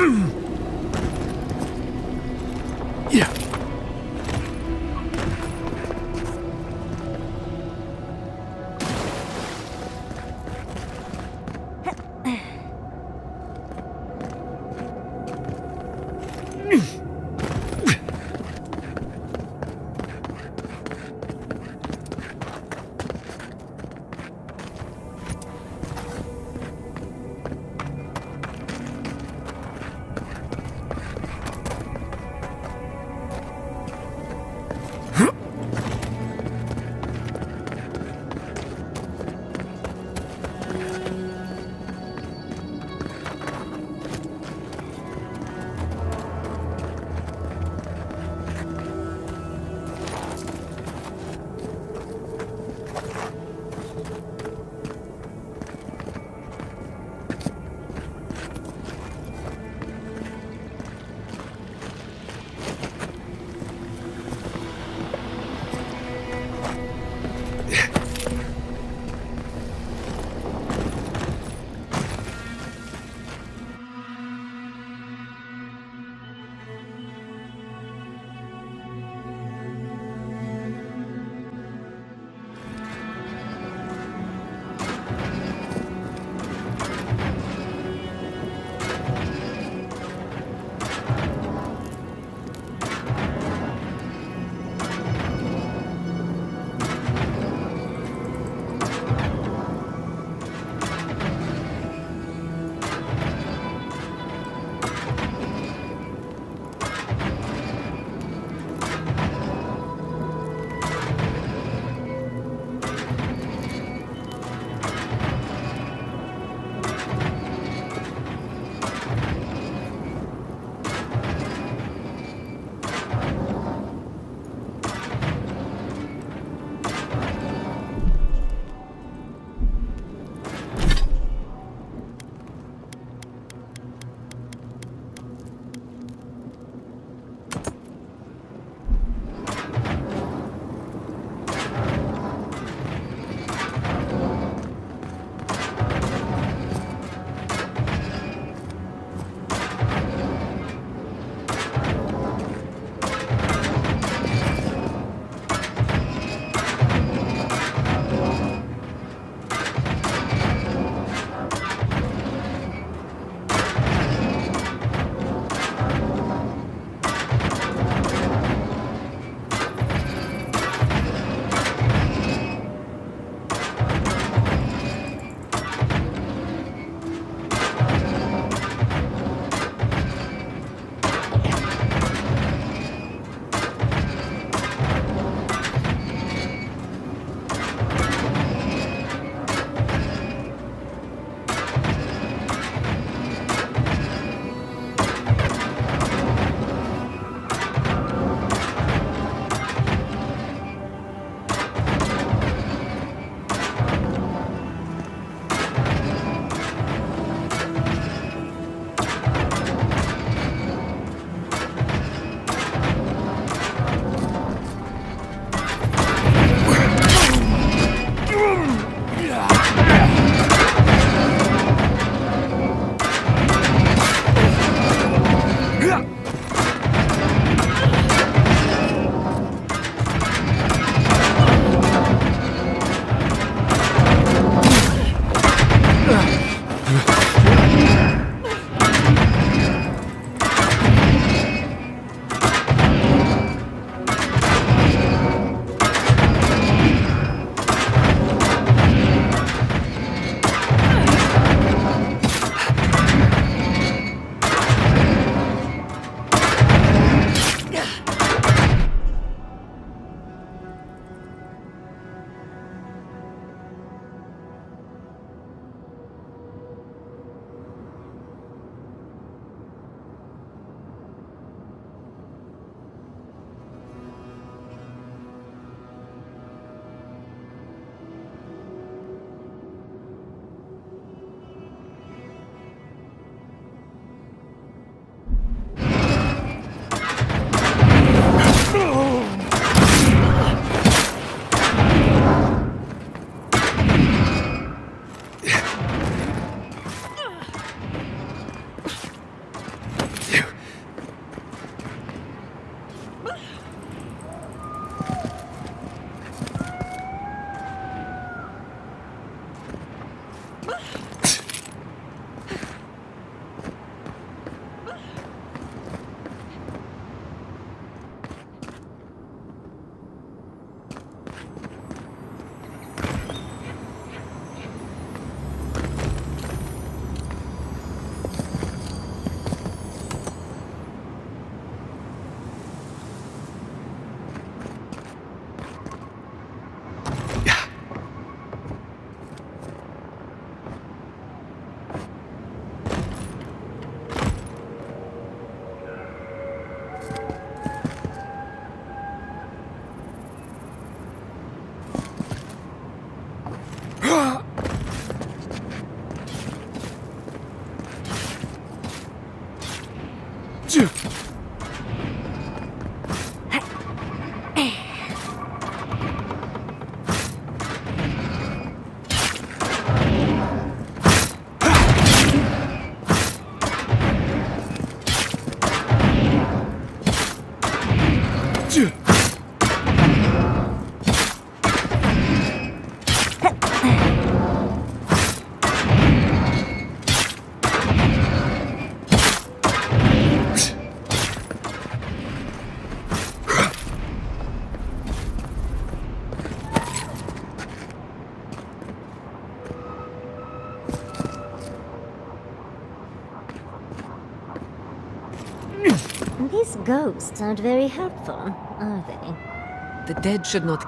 Yeah. These ghosts aren't very helpful, are they? The dead should not...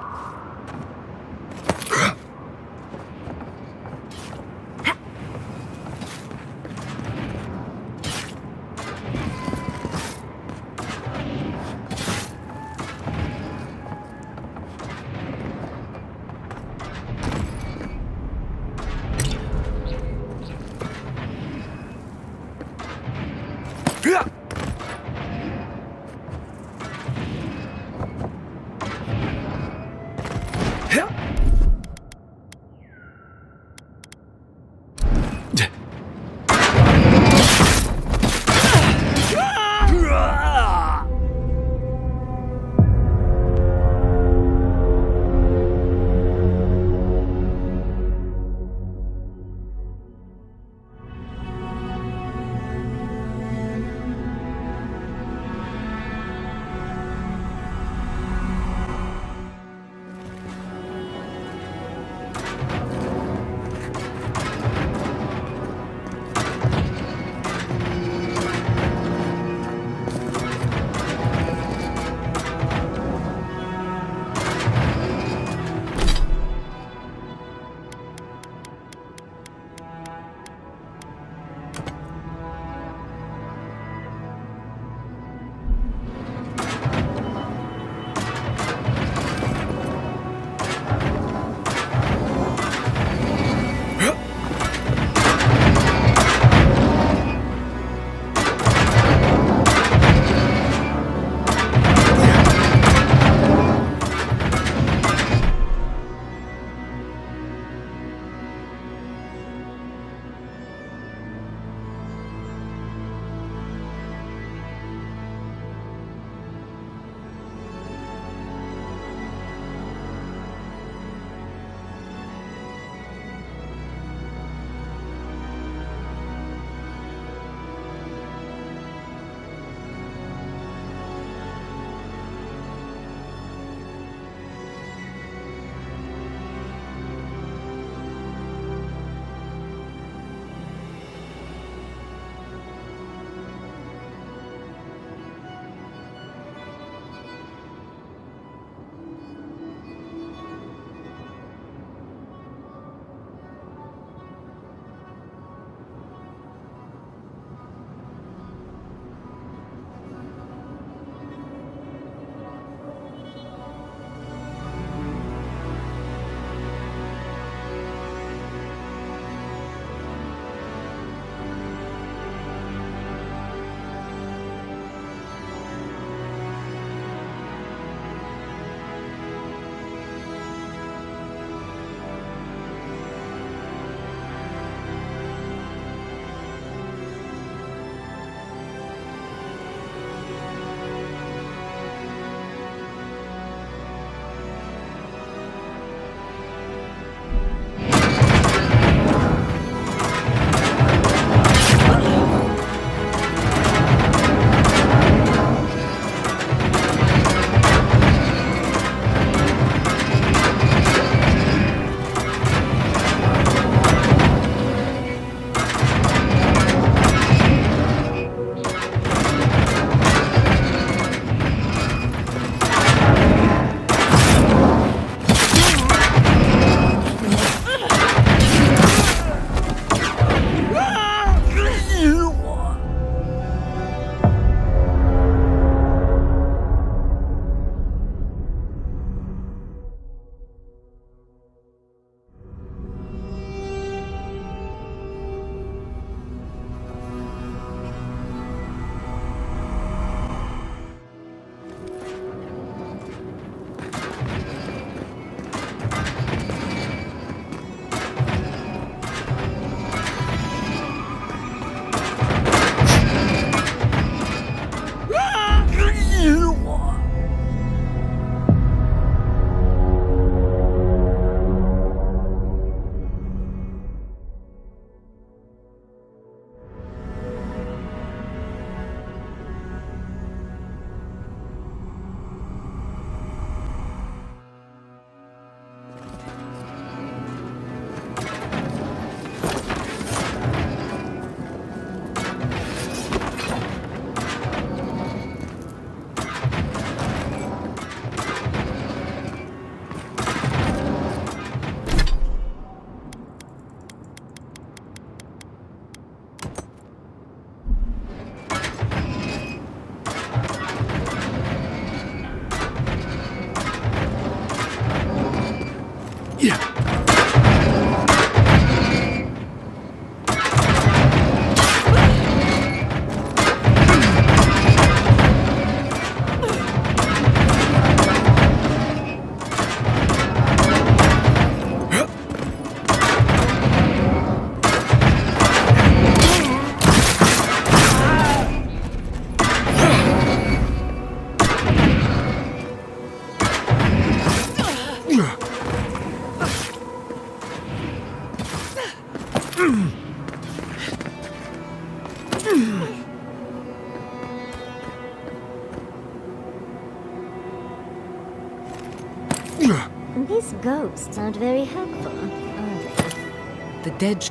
These ghosts aren't very helpful, are they? The dead...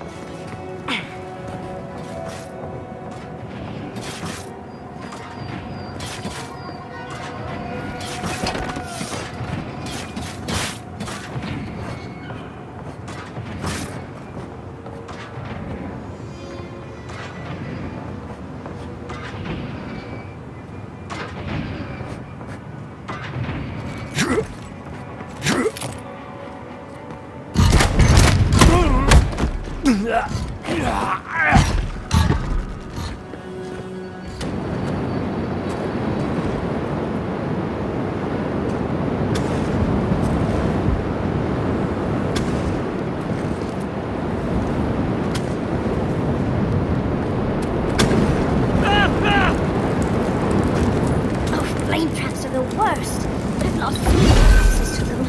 Flame traps are the worst. I've lost access to them.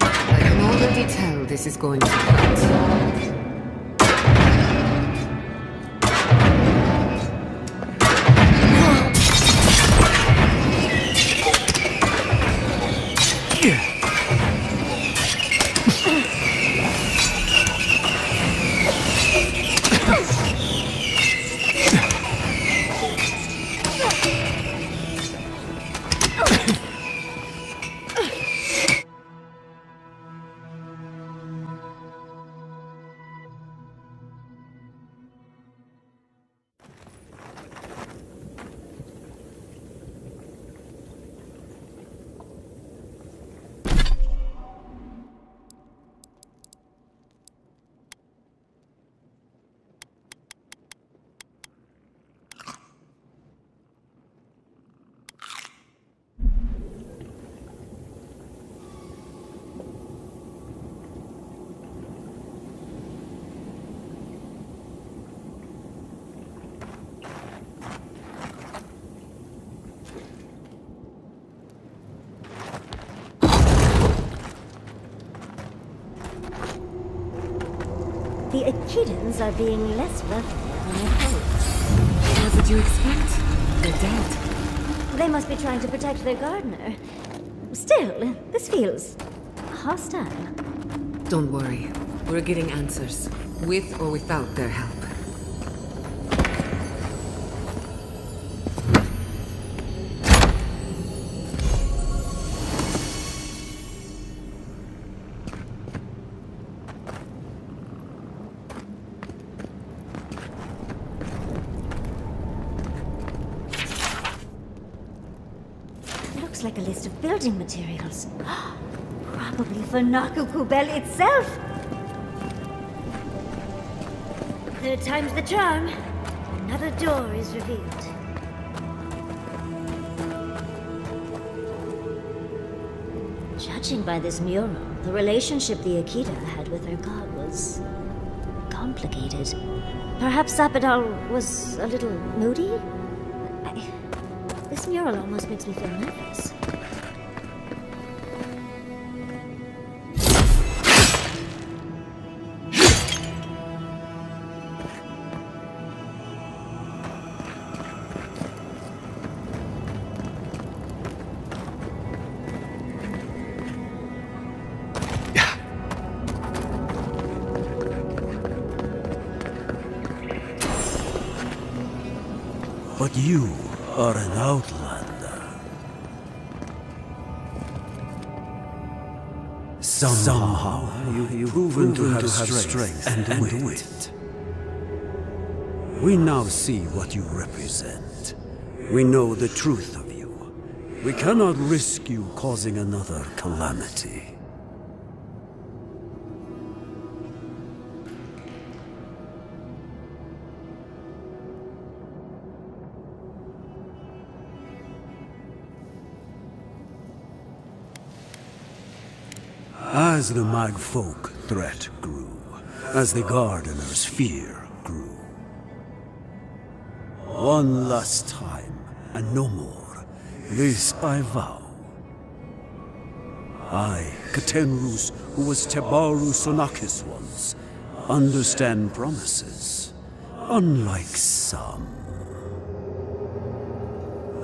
I can already tell this is going to hurt. The Echidans are being less welcoming than I hoped. What did you expect? They're dead. They must be trying to protect their gardener. Still, this feels hostile. Don't worry. We're getting answers. With or without their help. Looks like a list of building materials. Probably for Nakukubel itself. Third time's the charm. Another door is revealed. Judging by this mural, the relationship the Akita had with her god was complicated. Perhaps Sapidal was a little moody? This mural almost makes me feel nervous. But you are an outlander. Somehow you've proven to have strength and wit. We now see what you represent. We know the truth of you. We cannot risk you causing another calamity. As the Magfolk threat grew, as the Gardener's fear grew, One last time, and no more. This I vow. I, Katenrus, who was Tebaru Sonakis once, understand promises, unlike some.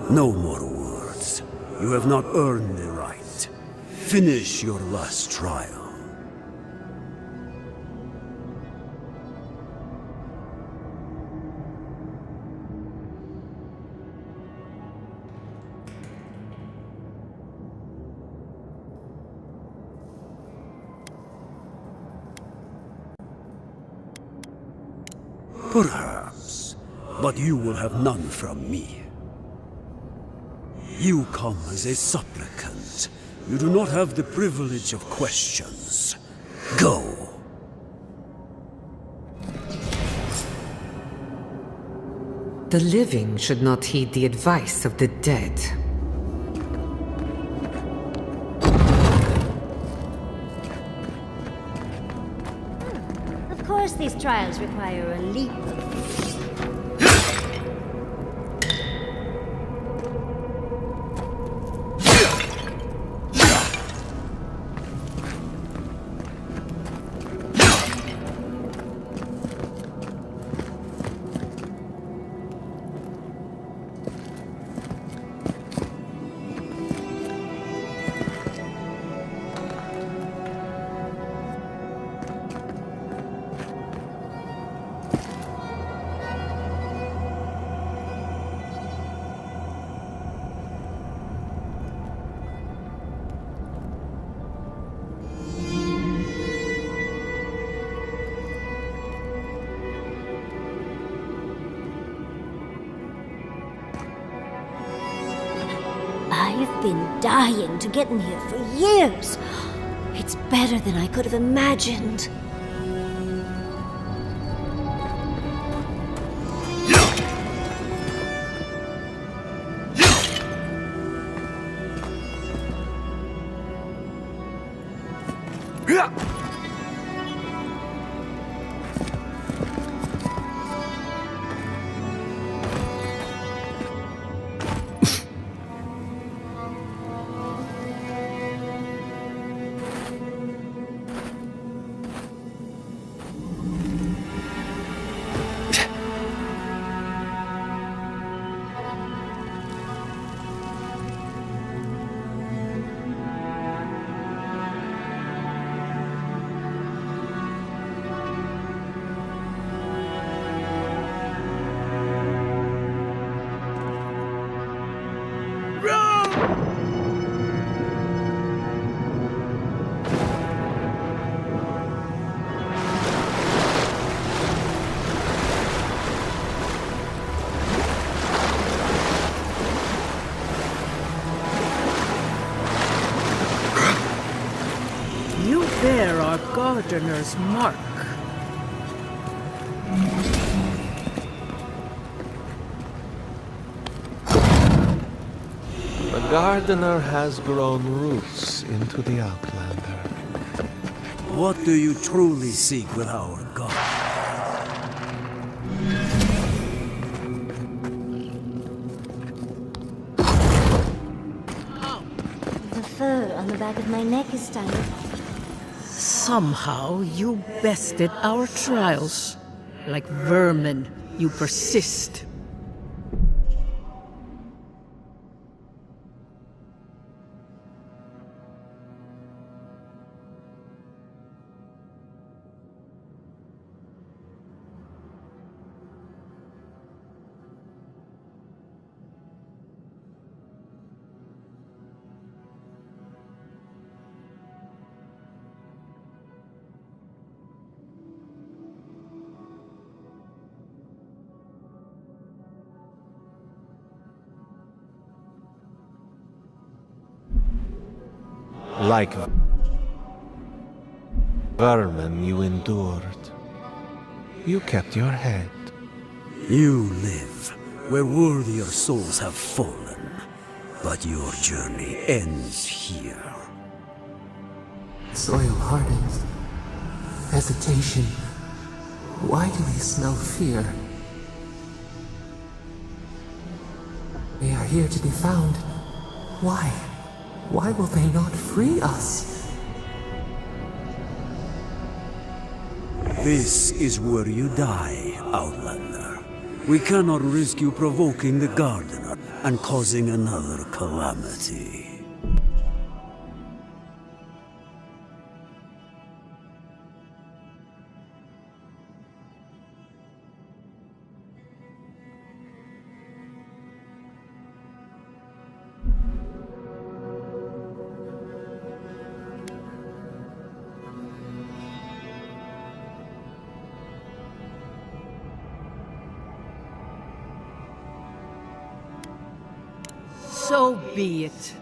No more words. You have not earned the right. Finish your last trial. Perhaps, but you will have none from me. You come as a supplicant. You do not have the privilege of questions. Go. The living should not heed the advice of the dead. Of course, these trials require a leap of faith. I've been dying to get in here for years. It's better than I could have imagined. You bear our gardener's mark. The gardener has grown roots into the Outlander. What do you truly seek with our god? The fur on the back of my neck is standing. Somehow you bested our trials. Like vermin, you persist. Like vermin, you endured. You kept your head. You live where worthier souls have fallen, but your journey ends here. Soil hardens. Hesitation. Why do we smell fear? They are here to be found. Why? Why will they not free us? This is where you die, Outlander. We cannot risk you provoking the Gardener and causing another calamity. So be it.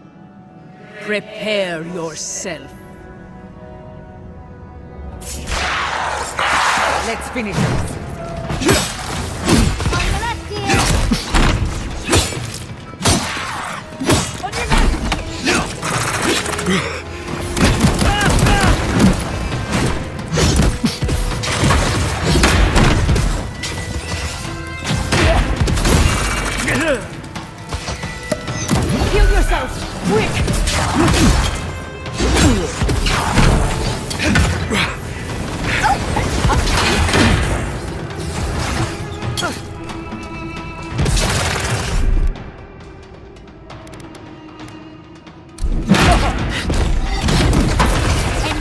Prepare yourself. Let's finish this. Heal yourselves! Quick!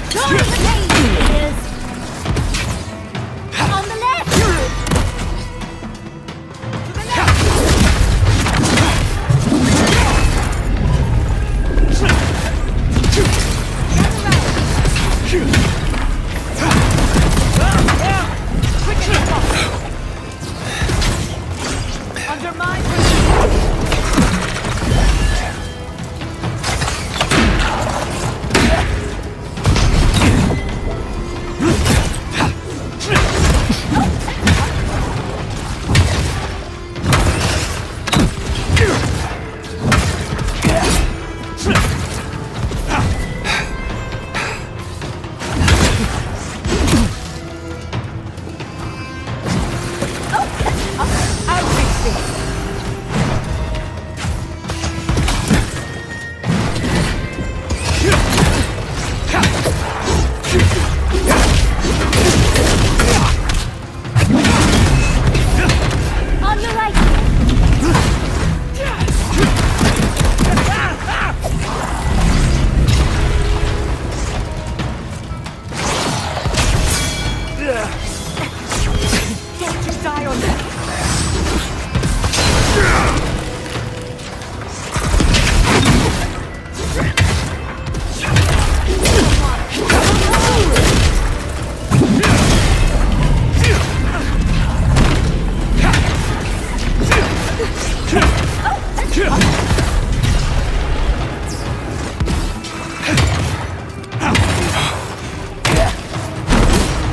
Enjoy the pain, on the left! Under my On the right! Don't you die on that!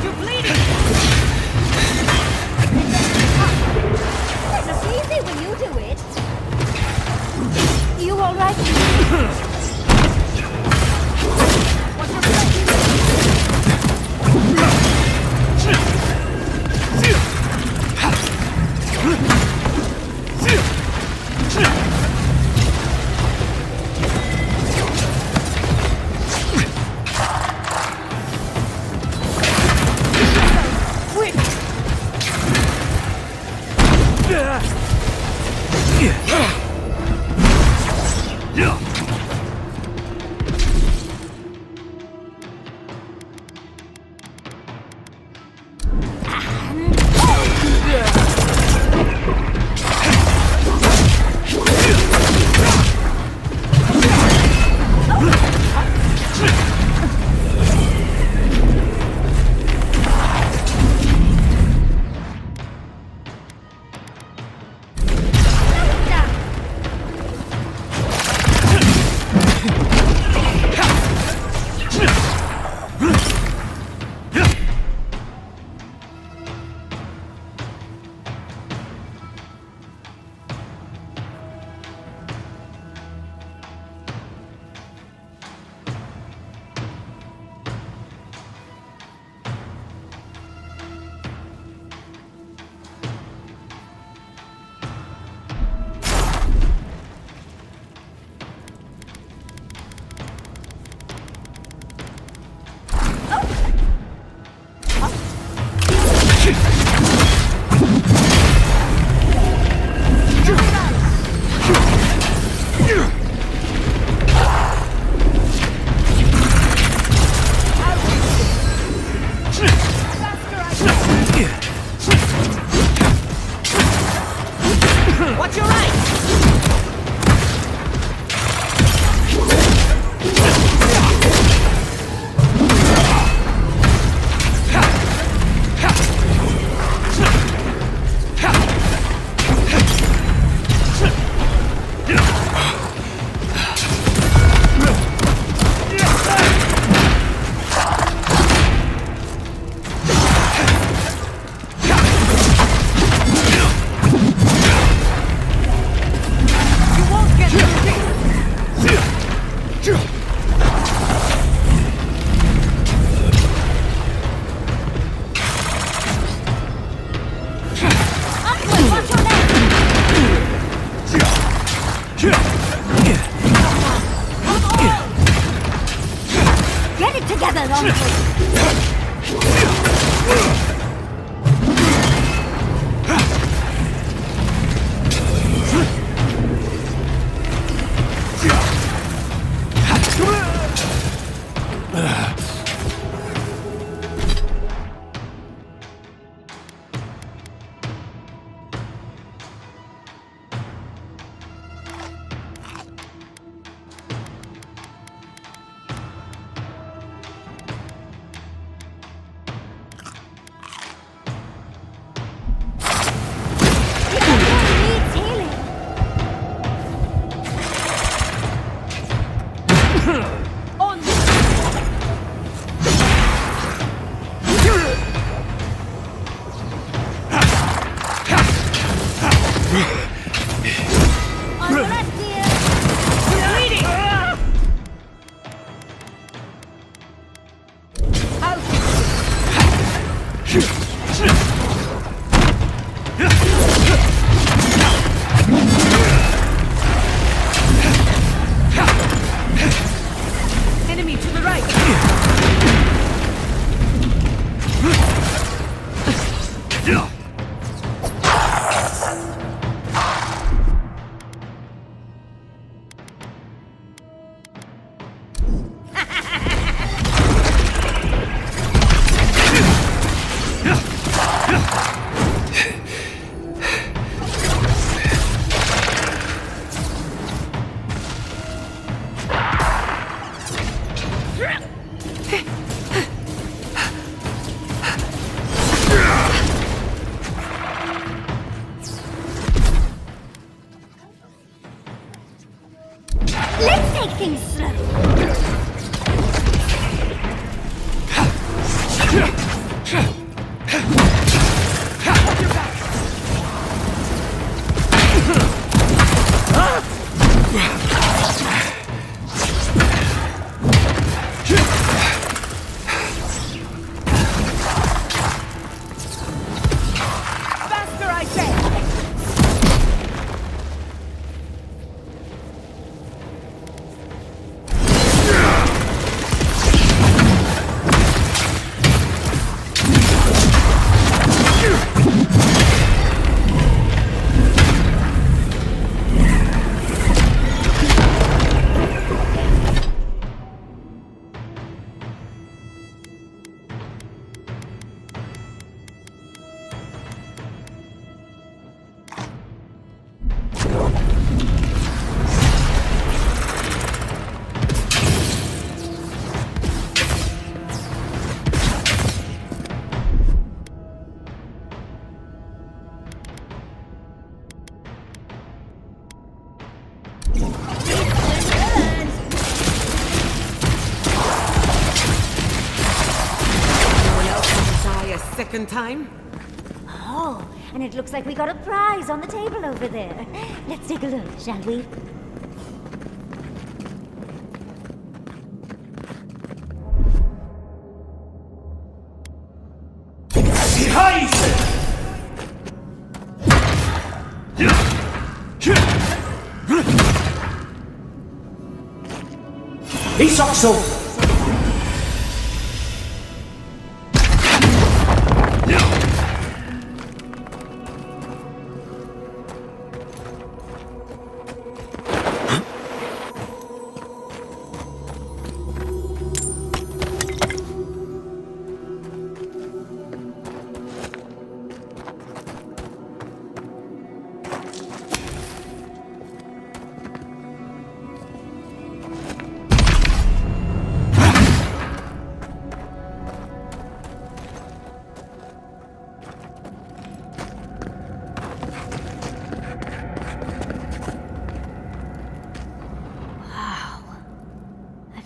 You're bleeding! It's easy when you do it. You all right? What's your plan? Quick! Watch your right! Get it together, Longwood! Needs healing. On the left here. Enemy to the right! Let's take things slow. Faster, I say! Second time? Oh, and it looks like we got a prize on the table over there. Let's take a look, shall we? Isokso!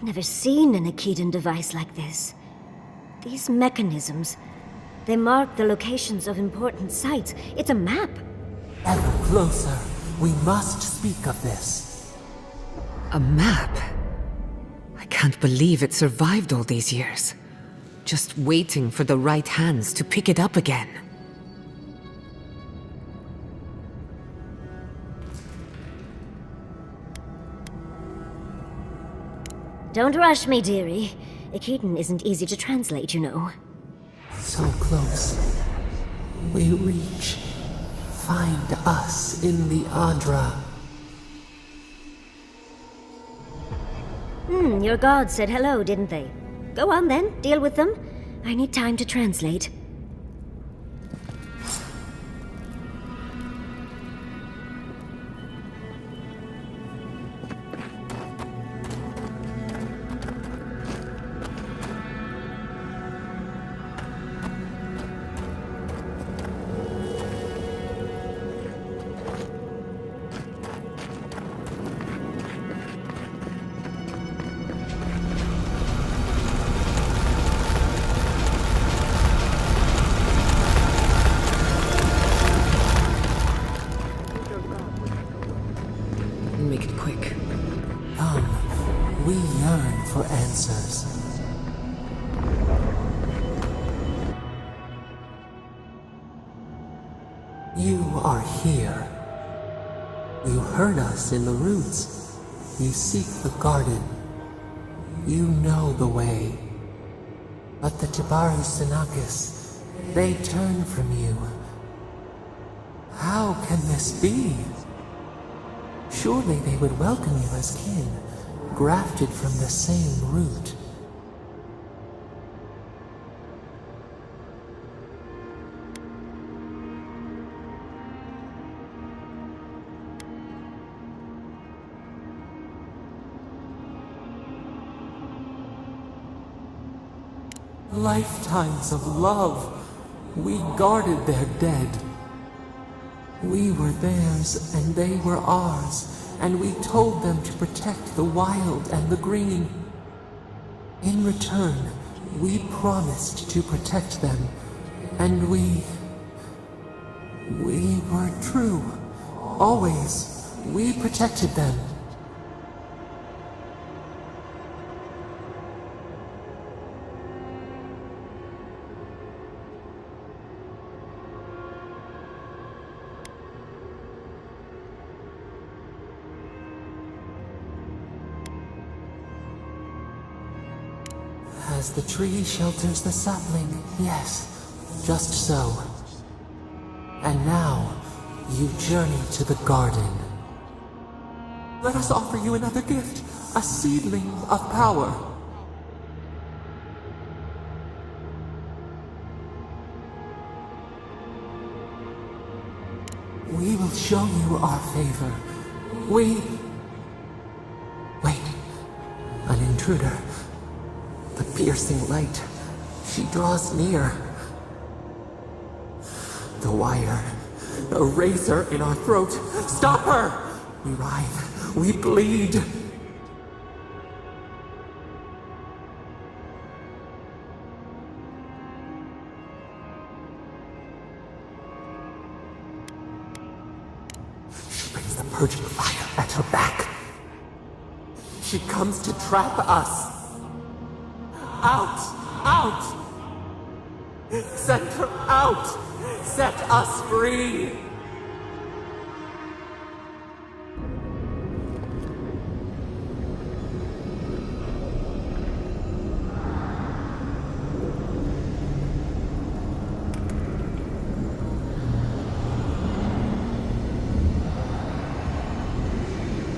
I've never seen an Akedan device like this. These mechanisms, they mark the locations of important sites. It's a map. Ever closer. We must speak of this. A map? I can't believe it survived all these years. Just waiting for the right hands to pick it up again. Don't rush me, dearie. Akedan isn't easy to translate, you know. So close. We reach. Find us in the Adra. Your gods said hello, didn't they? Go on then, deal with them. I need time to translate. Make it quick. Come, we yearn for answers. You are here. You heard us in the roots. You seek the garden. You know the way. But the Jabari Sinakis, they turn from you. How can this be? Surely they would welcome you as kin, grafted from the same root. Lifetimes of love. We guarded their dead. We were theirs and they were ours, and we told them to protect the wild and the green. In return, we promised to protect them, and we were true. Always, we protected them. As the tree shelters the sapling, yes, just so. And now, you journey to the garden. Let us offer you another gift, a seedling of power. We will show you our favor. Wait, an intruder. The piercing light. She draws near. The wire. A razor in our throat. Stop her! We writhe. We bleed. She brings the purging fire at her back. She comes to trap us. Out! Out! Send her out! Set us free!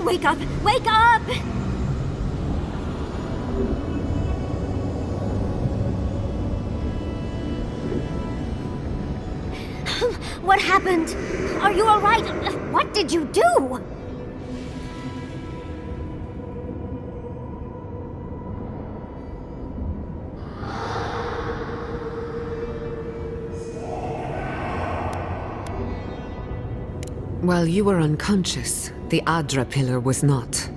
Wake up! Wake up! What happened? Are you all right? What did you do? While you were unconscious, the Adra pillar was not.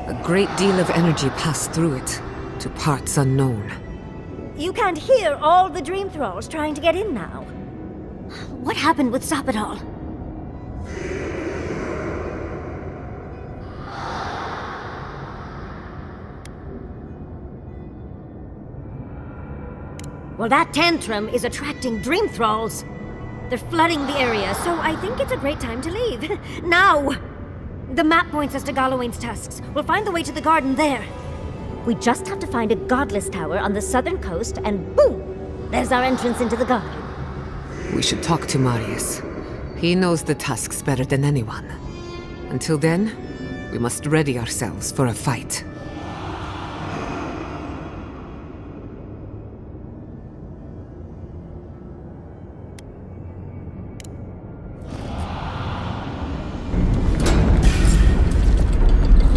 A great deal of energy passed through it, to parts unknown. You can't hear all the Dream Thralls trying to get in now. What happened with Sapidal? Well, that tantrum is attracting Dream Thralls. They're flooding the area, so I think it's a great time to leave. Now! The map points us to Galawain's tusks. We'll find the way to the garden there. We just have to find a godless tower on the southern coast, and boom! There's our entrance into the garden. We should talk to Marius. He knows the tusks better than anyone. Until then, we must ready ourselves for a fight.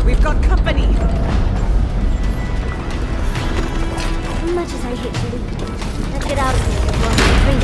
We've got company! Much as I hate to leave, let's get out of here before we drink.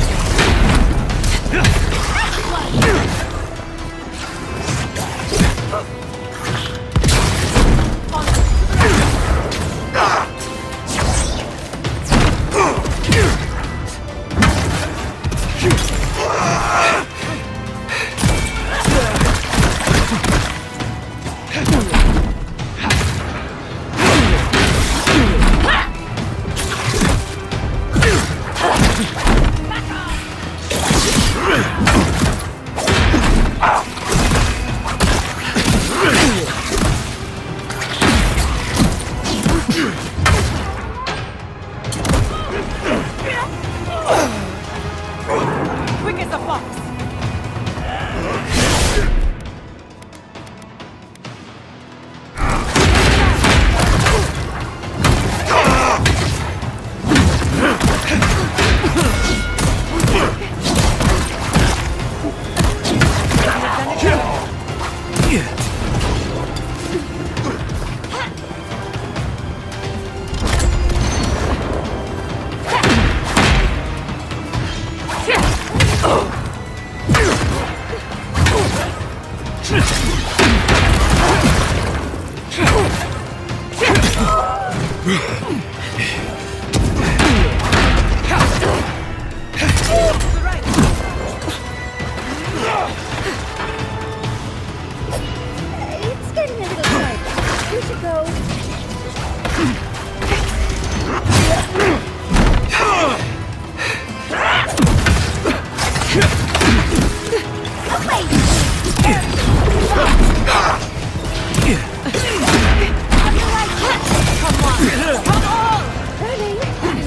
Quick as a fox! It's getting a little dark. We should go. Hurry!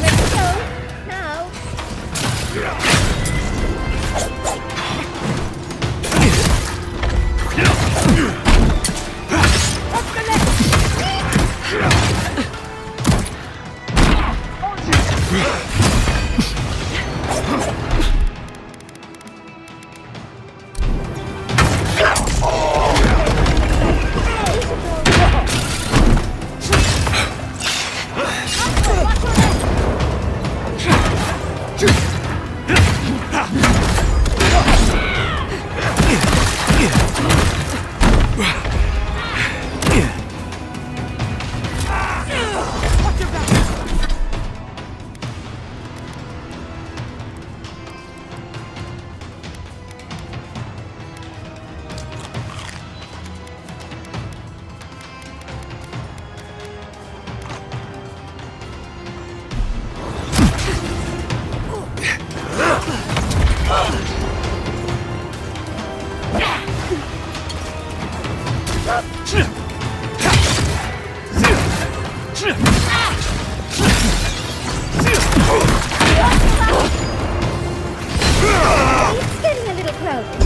Let's go! Now! It's getting a little crowded.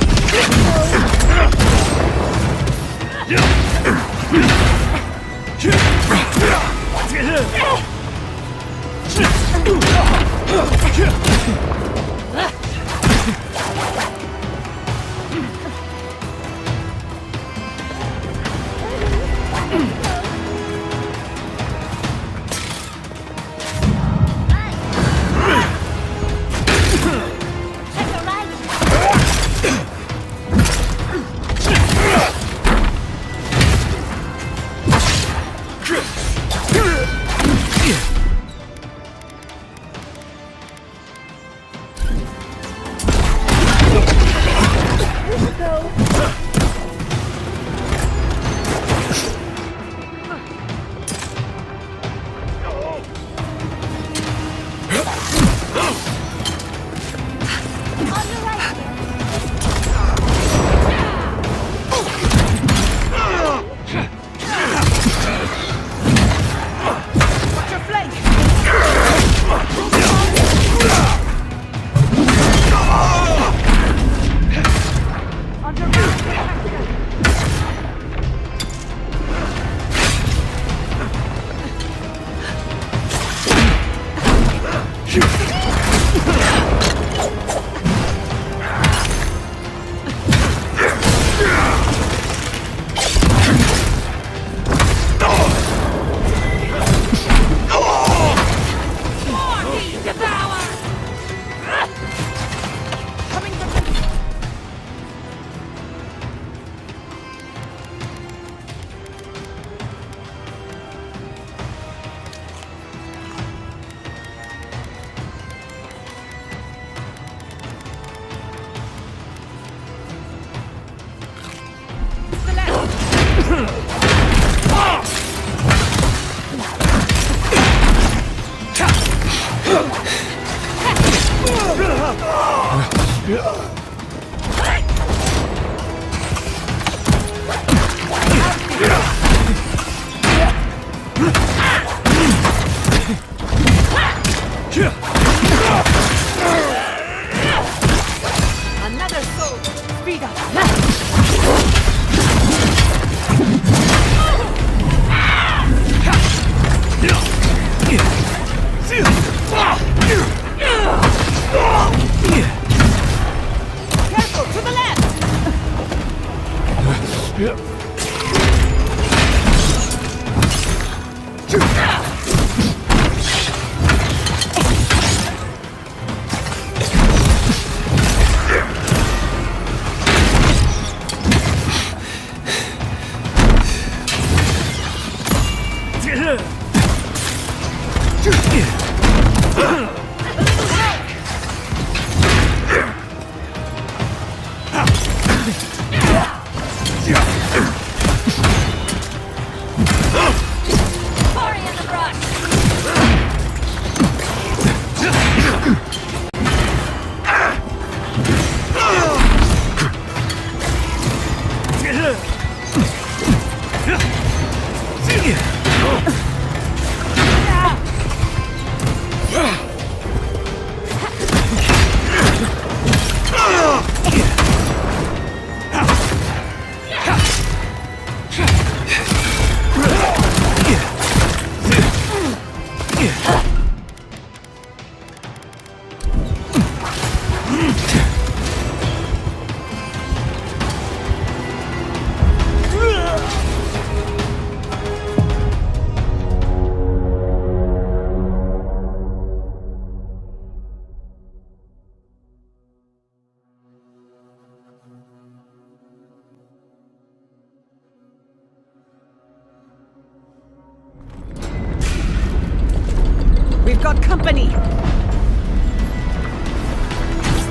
We've got company!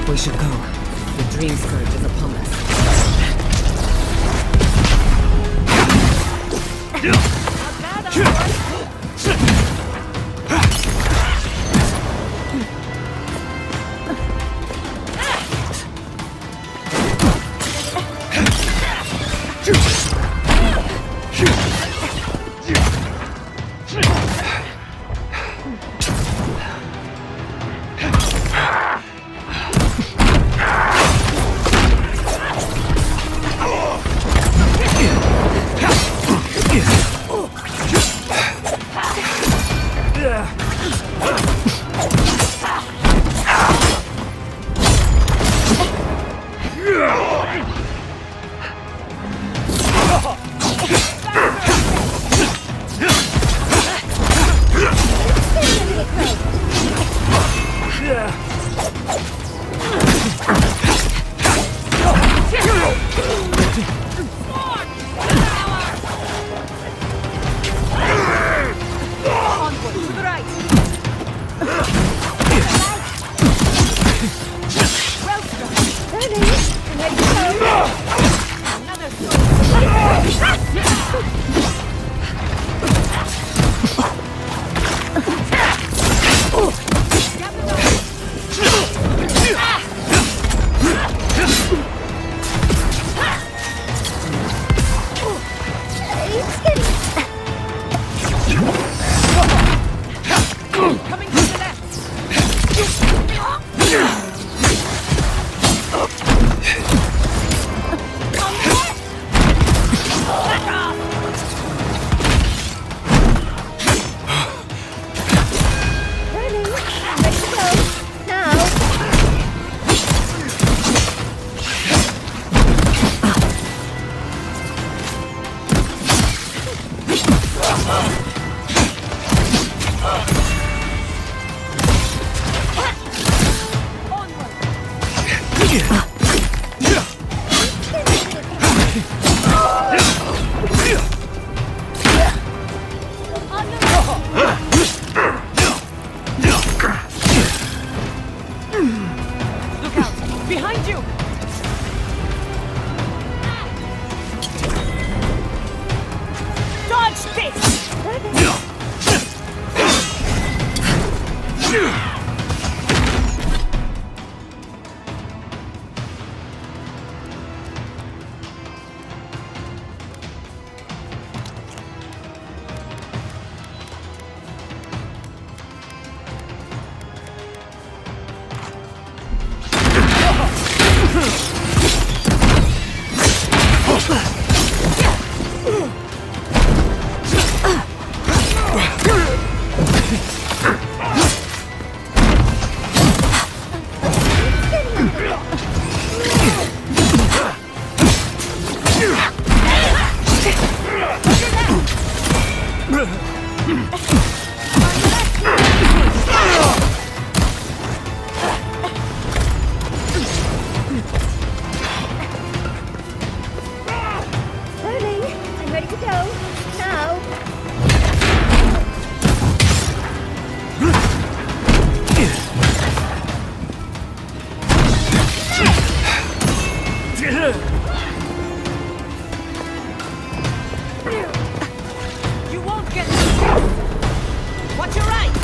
We should go. The Dream Scourge is upon us. No! You won't get me! Watch your right!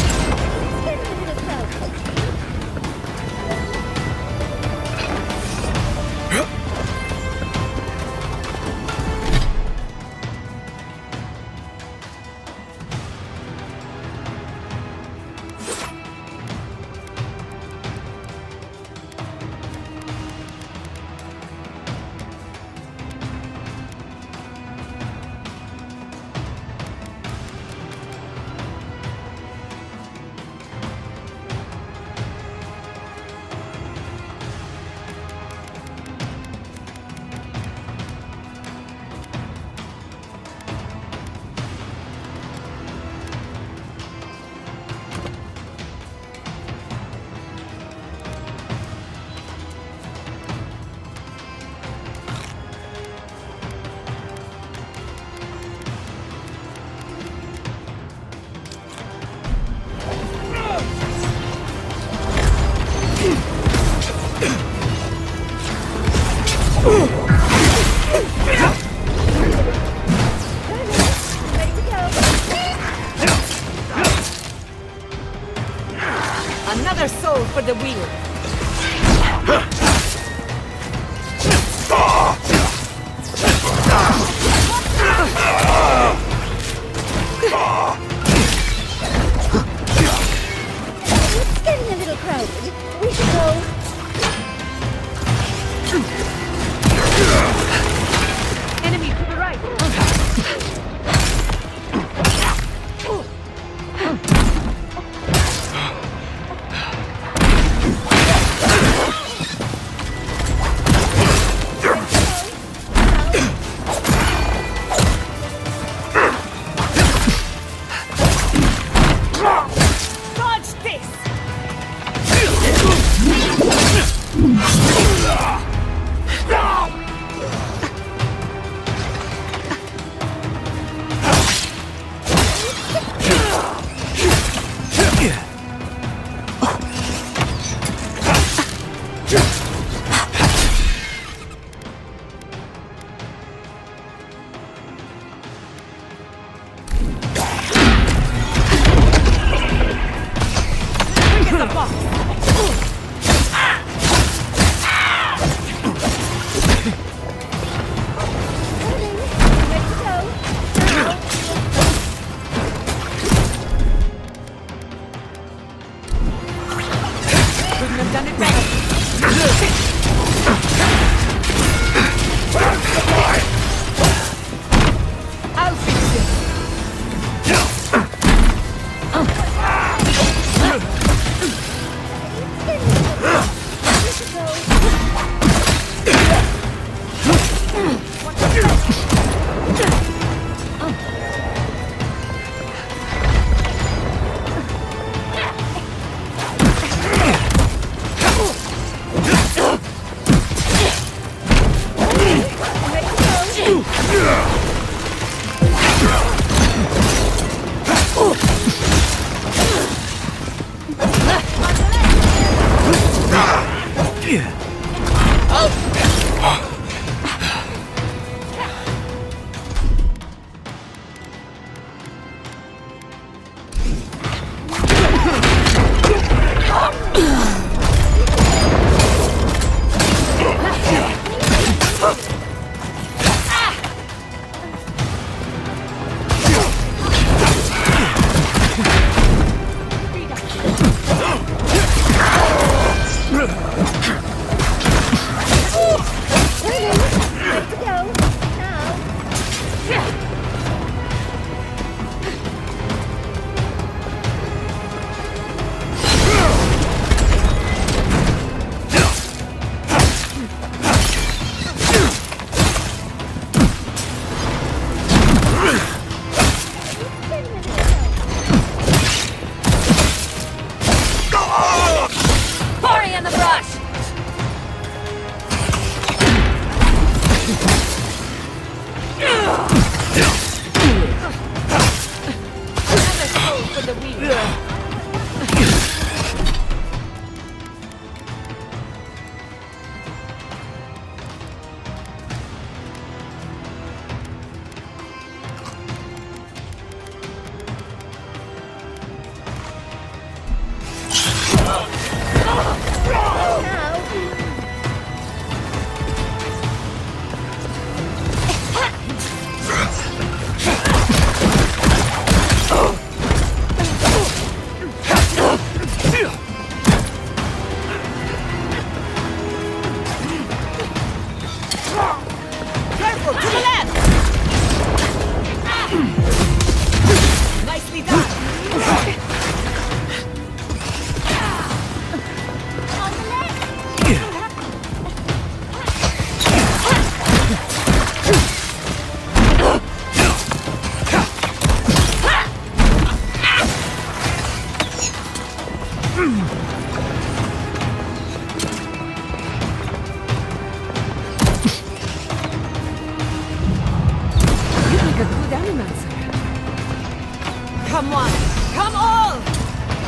Come one! Come all!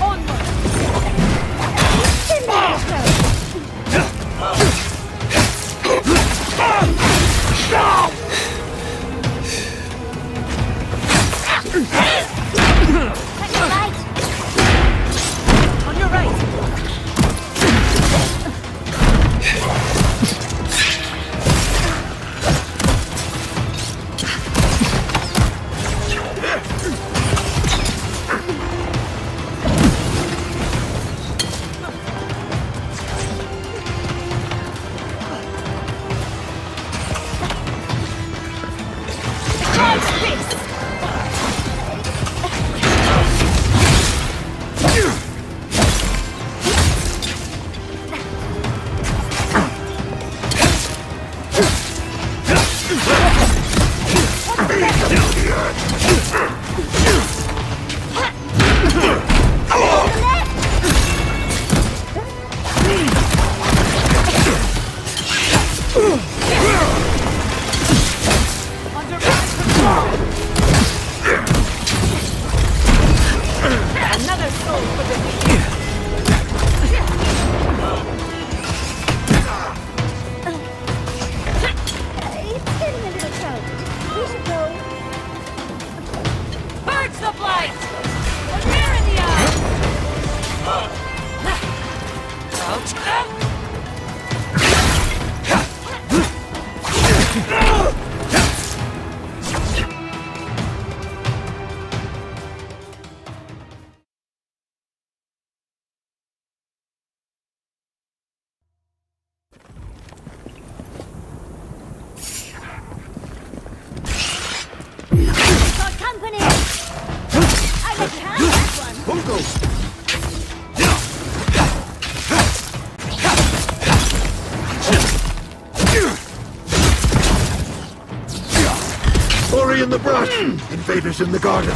Onward! Take your right! On your right! It's getting a little crowded. We should go. Purge the blight! A mirror in the eye! Got company! I let you have that one. Ori in the brush! Invaders in the garden!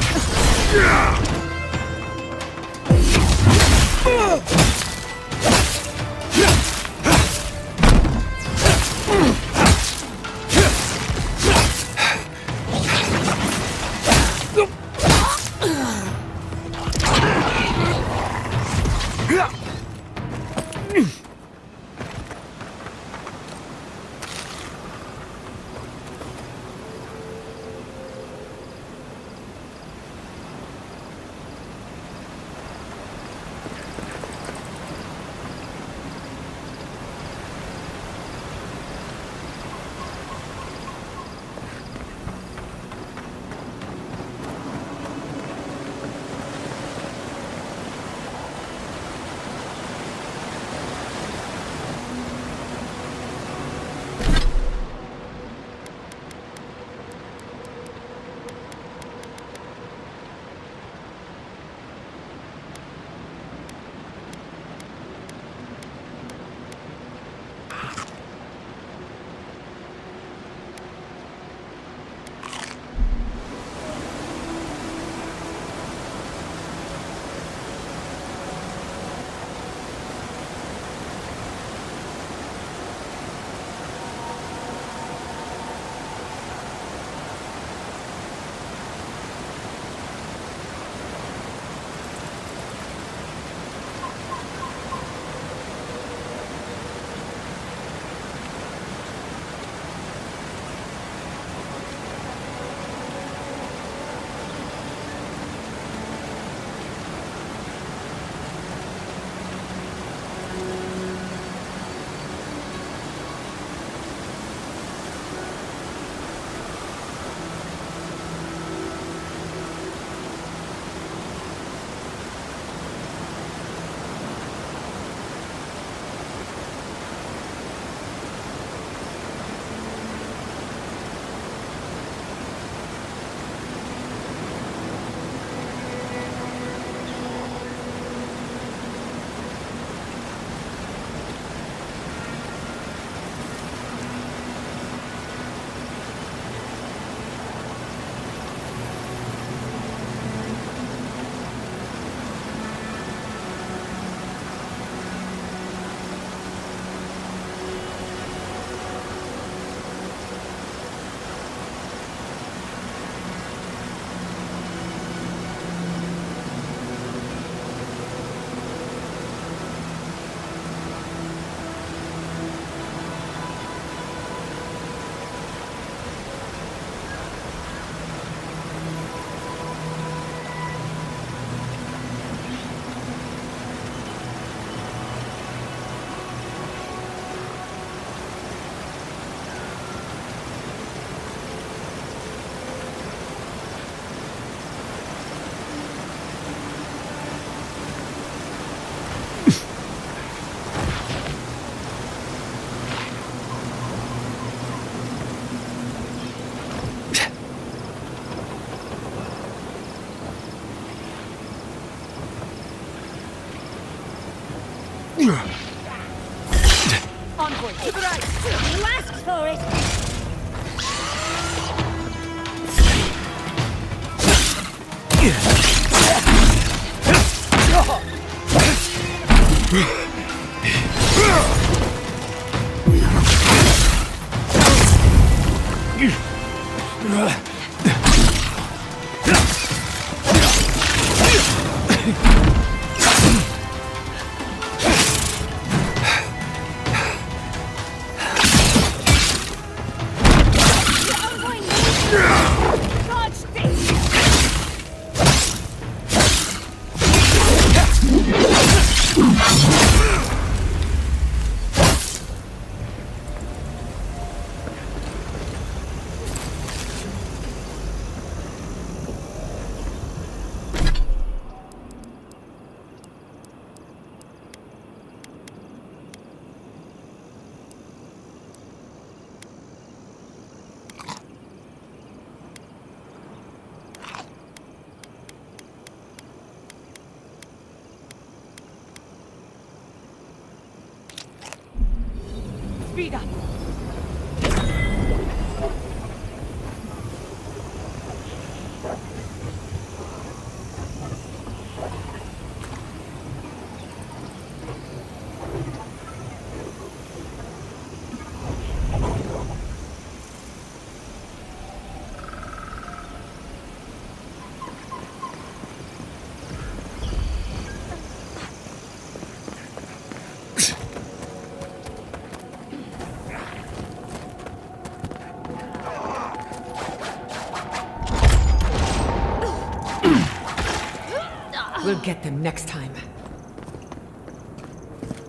We'll get them next time.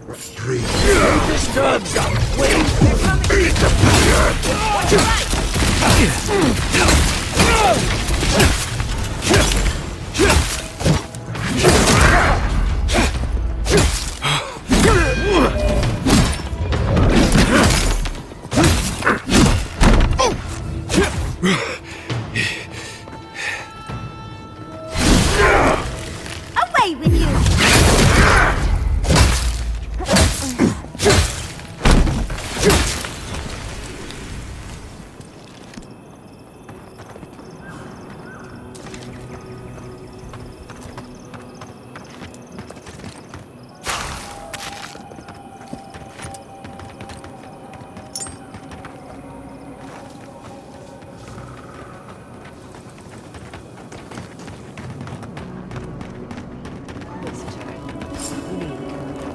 Retreat. This time. Wait. Eat the Away with you!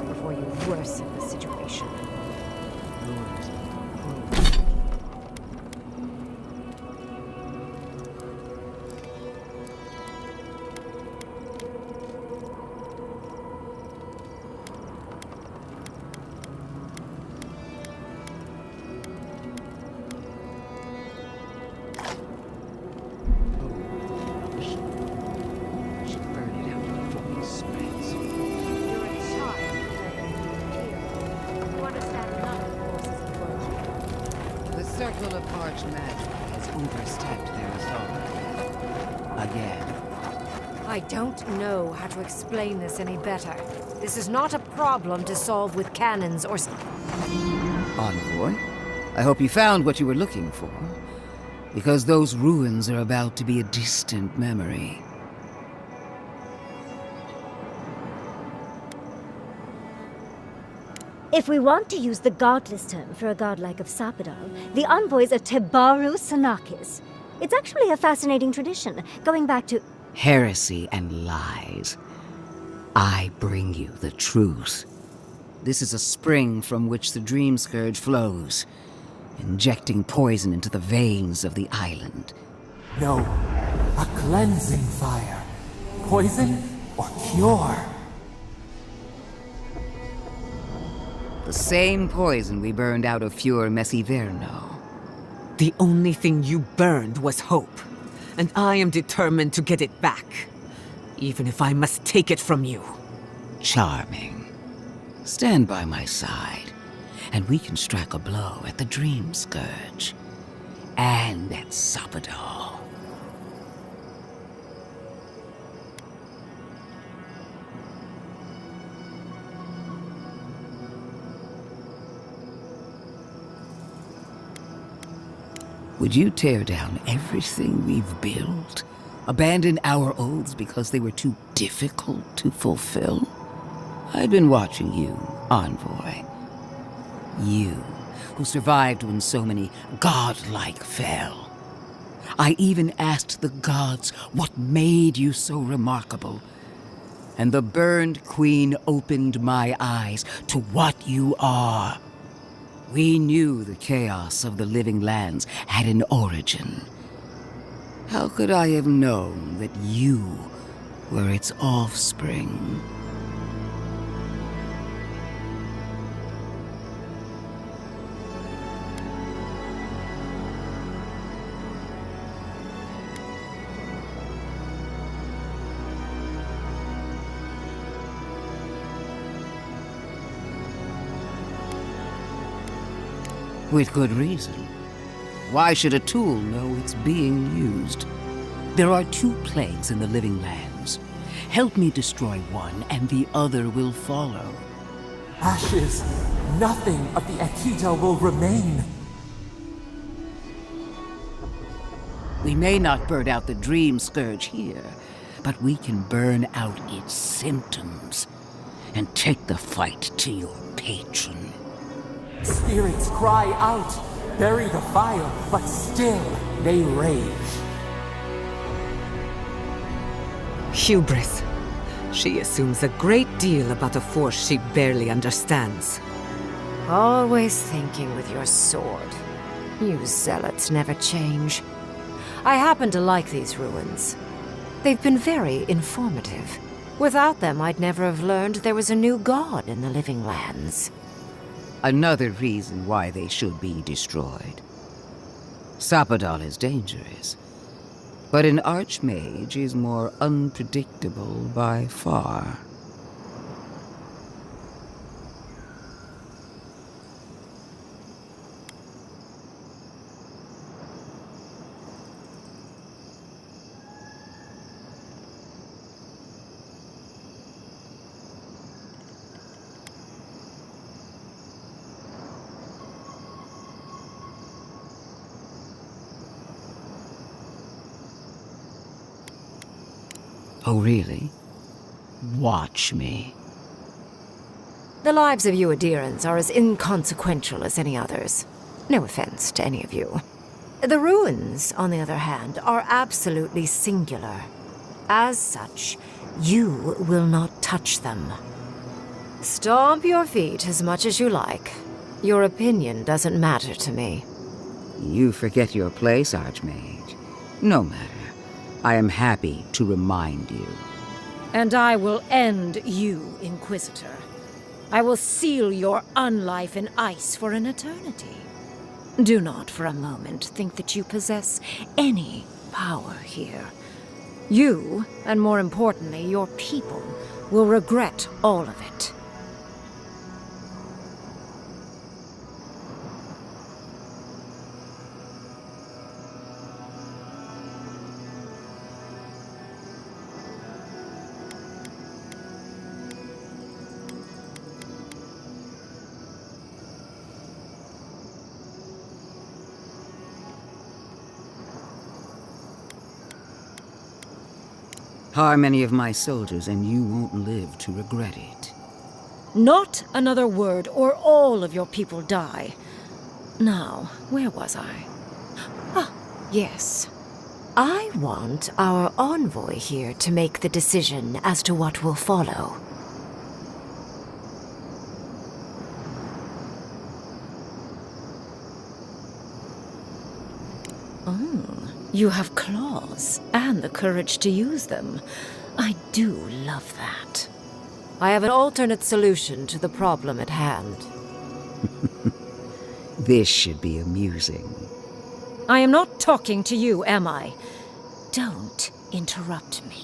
Before you worsen the situation. The circle of Archmag has overstepped their authority. Again. I don't know how to explain this any better. This is not a problem to solve with cannons or... Envoy, I hope you found what you were looking for. Because those ruins are about to be a distant memory. If we want to use the godless term for a godlike of Sapadal, the envoys are Tebaru Sanakis. It's actually a fascinating tradition, going back to... Heresy and lies. I bring you the truth. This is a spring from which the Dream Scourge flows, injecting poison into the veins of the island. No, a cleansing fire. Poison or cure? The same poison we burned out of Fior Messiverno. The only thing you burned was hope, and I am determined to get it back, even if I must take it from you. Charming. Stand by my side, and we can strike a blow at the Dream Scourge. And at Sapadal. Would you tear down everything we've built Abandon our oaths because they were too difficult to fulfill? I'd been watching you, envoy. You, who survived when so many godlike fell. I even asked the gods what made you so remarkable. And the burned queen opened my eyes to what you are. We knew the chaos of the living lands had an origin. How could I have known that you were its offspring? With good reason. Why should a tool know it's being used? There are 2 plagues in the living lands. Help me destroy one, and the other will follow. Ashes! Nothing of the Akita will remain! We may not burn out the Dream Scourge here, but we can burn out its symptoms and take the fight to your patron. Spirits cry out, bury the fire, but still they rage. Hubris. She assumes a great deal about a force she barely understands. Always thinking with your sword. You zealots never change. I happen to like these ruins. They've been very informative. Without them, I'd never have learned there was a new god in the living lands. Another reason why they should be destroyed. Sapadal is dangerous, but an archmage is more unpredictable by far. Oh, really? Watch me. The lives of you Adirans are as inconsequential as any others. No offense to any of you. The ruins, on the other hand, are absolutely singular. As such, you will not touch them. Stomp your feet as much as you like. Your opinion doesn't matter to me. You forget your place, Archmage. No matter. I am happy to remind you. And I will end you, Inquisitor. I will seal your unlife in ice for an eternity. Do not for a moment think that you possess any power here. You, and more importantly, your people, will regret all of it. Harm any of my soldiers, and you won't live to regret it. Not another word, or all of your people die. Now, where was I? Ah, yes. I want our envoy here to make the decision as to what will follow. You have claws, and the courage to use them. I do love that. I have an alternate solution to the problem at hand. This should be amusing. I am not talking to you, am I? Don't interrupt me.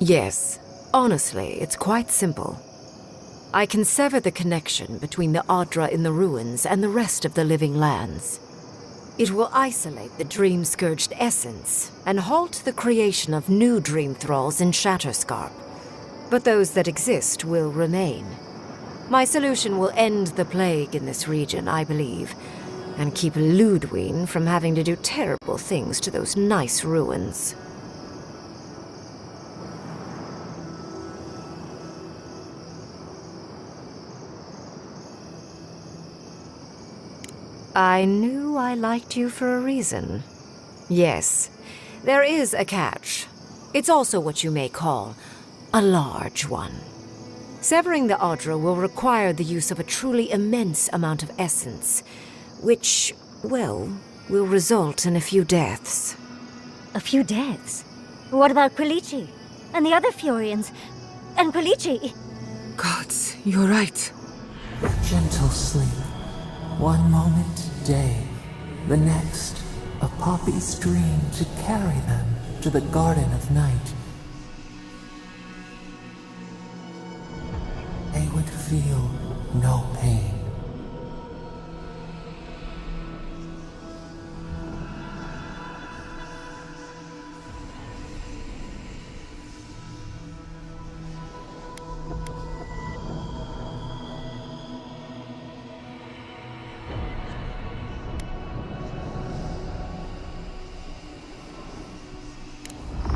Yes, honestly, it's quite simple. I can sever the connection between the Adra in the ruins and the rest of the living lands. It will isolate the dream-scourged essence and halt the creation of new dream thralls in Shatterscarp. But those that exist will remain. My solution will end the plague in this region, I believe, and keep Ludwine from having to do terrible things to those nice ruins. I knew I liked you for a reason. Yes, there is a catch. It's also what you may call a large one. Severing the Adra will require the use of a truly immense amount of essence, which, well, will result in a few deaths. A few deaths? What about Quilichi? And the other Furians? And Quilichi? Gods, you're right. Gentle sleep. One moment, day. The next, a poppy's dream to carry them to the Garden of Night. They would feel no pain.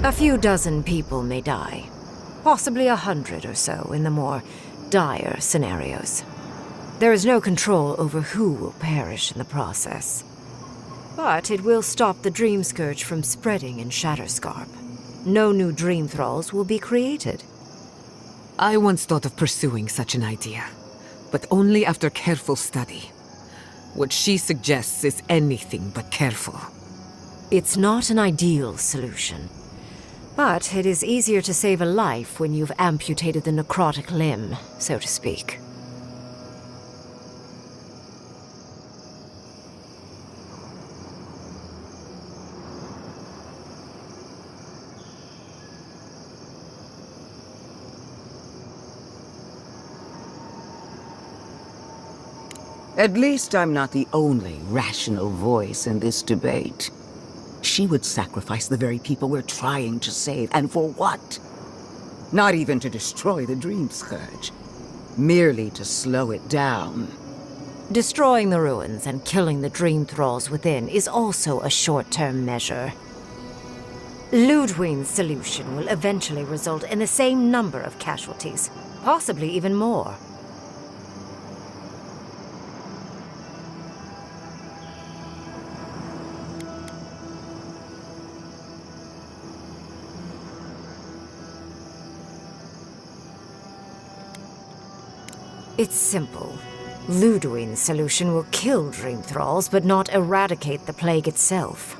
A few dozen people may die. Possibly 100 or so in the more dire scenarios. There is no control over who will perish in the process. But it will stop the Dream Scourge from spreading in Shatterscarp. No new Dream Thralls will be created. I once thought of pursuing such an idea, but only after careful study. What she suggests is anything but careful. It's not an ideal solution. But it is easier to save a life when you've amputated the necrotic limb, so to speak. At least I'm not the only rational voice in this debate. She would sacrifice the very people we're trying to save, and for what? Not even to destroy the Dream Scourge. Merely to slow it down. Destroying the ruins and killing the Dream Thralls within is also a short-term measure. Ludwine's solution will eventually result in the same number of casualties, possibly even more. It's simple. Ludwine's solution will kill Dream Thralls, but not eradicate the plague itself.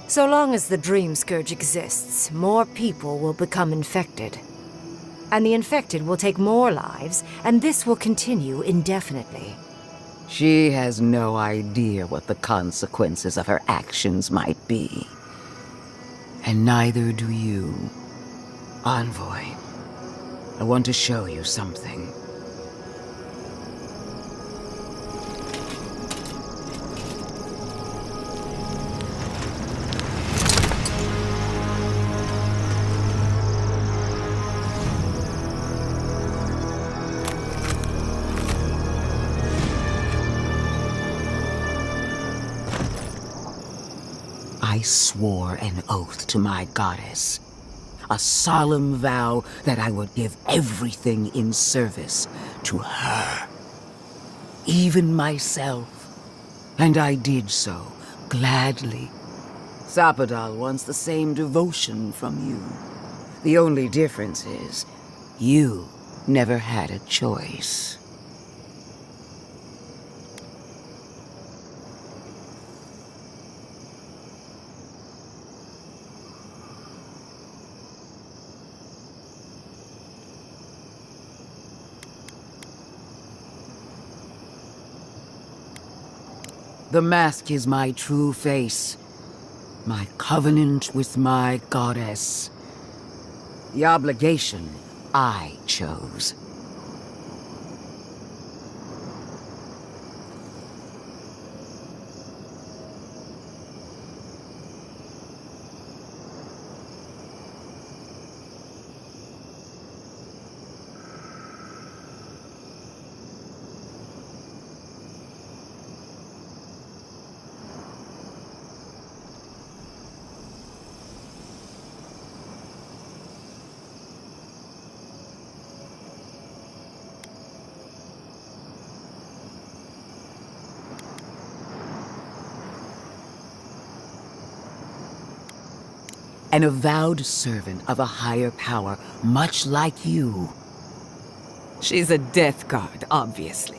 So long as the Dream Scourge exists, more people will become infected. And the infected will take more lives, and this will continue indefinitely. She has no idea what the consequences of her actions might be. And neither do you. Envoy, I want to show you something. I swore an oath to my goddess. A solemn vow that I would give everything in service to her. Even myself. And I did so, gladly. Zapadal wants the same devotion from you. The only difference is, you never had a choice. The mask is my true face, my covenant with my goddess. The obligation I chose. an avowed servant of a higher power, much like you. She's a death guard, obviously.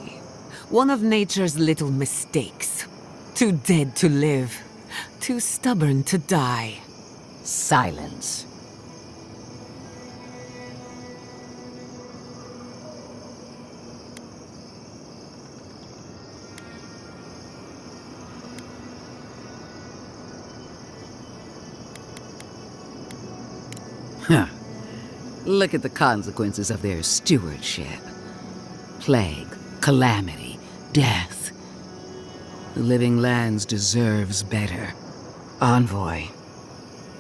One of nature's little mistakes. Too dead to live. Too stubborn to die. Silence. Huh. Look at the consequences of their stewardship. Plague, calamity, death. The Living Lands deserves better. Envoy,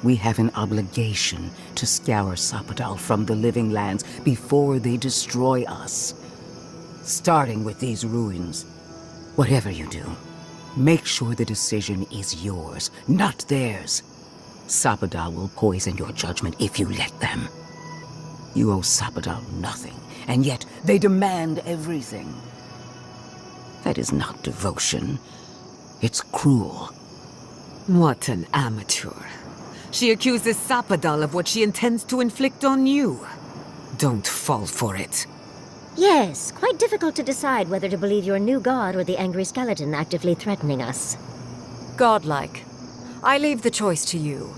we have an obligation to scour Sapadal from the Living Lands before they destroy us. Starting with these ruins. Whatever you do, make sure the decision is yours, not theirs. Sapadal will poison your judgment if you let them. You owe Sapadal nothing, and yet they demand everything. That is not devotion. It's cruel. What an amateur. She accuses Sapadal of what she intends to inflict on you. Don't fall for it. Yes, quite difficult to decide whether to believe your new god or the angry skeleton actively threatening us. Godlike. I leave the choice to you.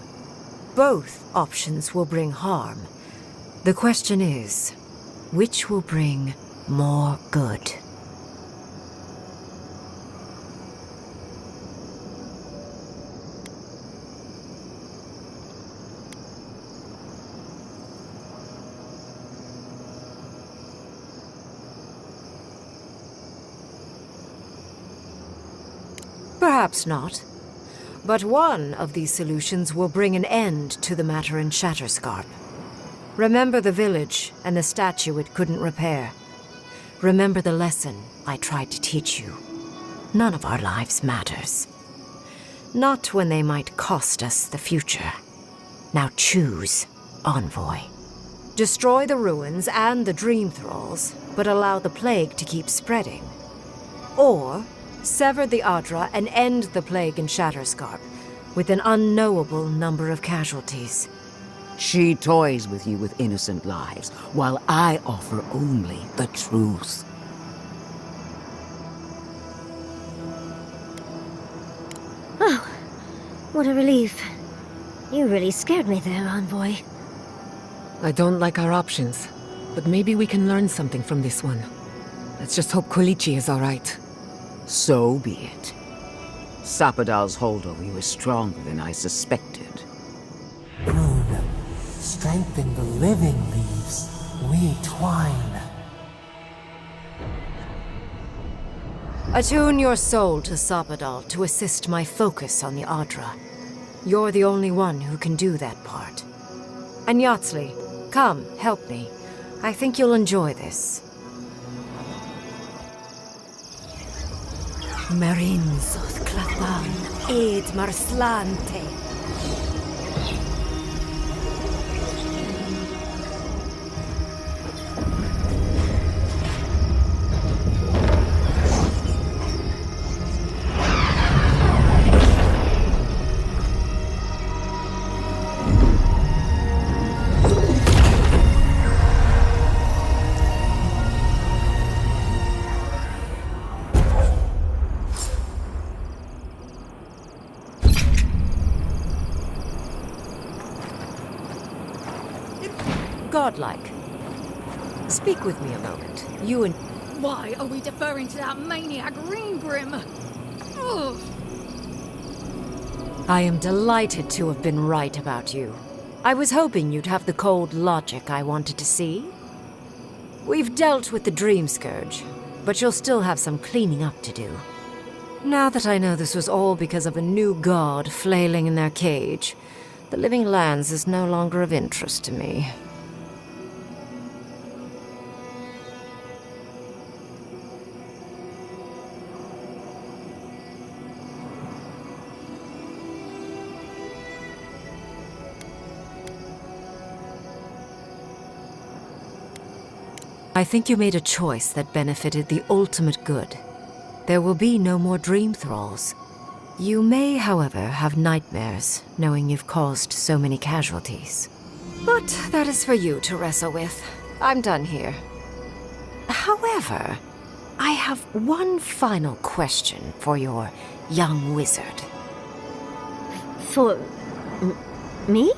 Both options will bring harm. The question is, which will bring more good? Perhaps not. But one of these solutions will bring an end to the matter in Shatterscarp. Remember the village and the statue it couldn't repair. Remember the lesson I tried to teach you. None of our lives matters. Not when they might cost us the future. Now choose, Envoy. Destroy the ruins and the Dream Thralls, but allow the plague to keep spreading. Or sever the Adra and end the plague in Shatterscarp, with an unknowable number of casualties. She toys with you with innocent lives, while I offer only the truth. Oh, what a relief. You really scared me there, Envoy. I don't like our options, but maybe we can learn something from this one. Let's just hope Kolichi is all right. So be it. Sapadal's hold over you is stronger than I suspected. Rune, strengthen the living leaves. We twine. Attune your soul to Sapadal to assist my focus on the Adra. You're the only one who can do that part. And Yatsli, come, help me. I think you'll enjoy this. Marinzoth Clavan ed Marslante. Godlike. Speak with me a moment. You and... Why are we deferring to that maniac Ringgrim? Ugh. I am delighted to have been right about you. I was hoping you'd have the cold logic I wanted to see. We've dealt with the Dream Scourge, but you'll still have some cleaning up to do. Now that I know this was all because of a new god flailing in their cage, the Living Lands is no longer of interest to me. I think you made a choice that benefited the ultimate good. There will be no more Dream Thralls. You may, however, have nightmares knowing you've caused so many casualties. But that is for you to wrestle with. I'm done here. However, I have one final question for your young wizard. For... me?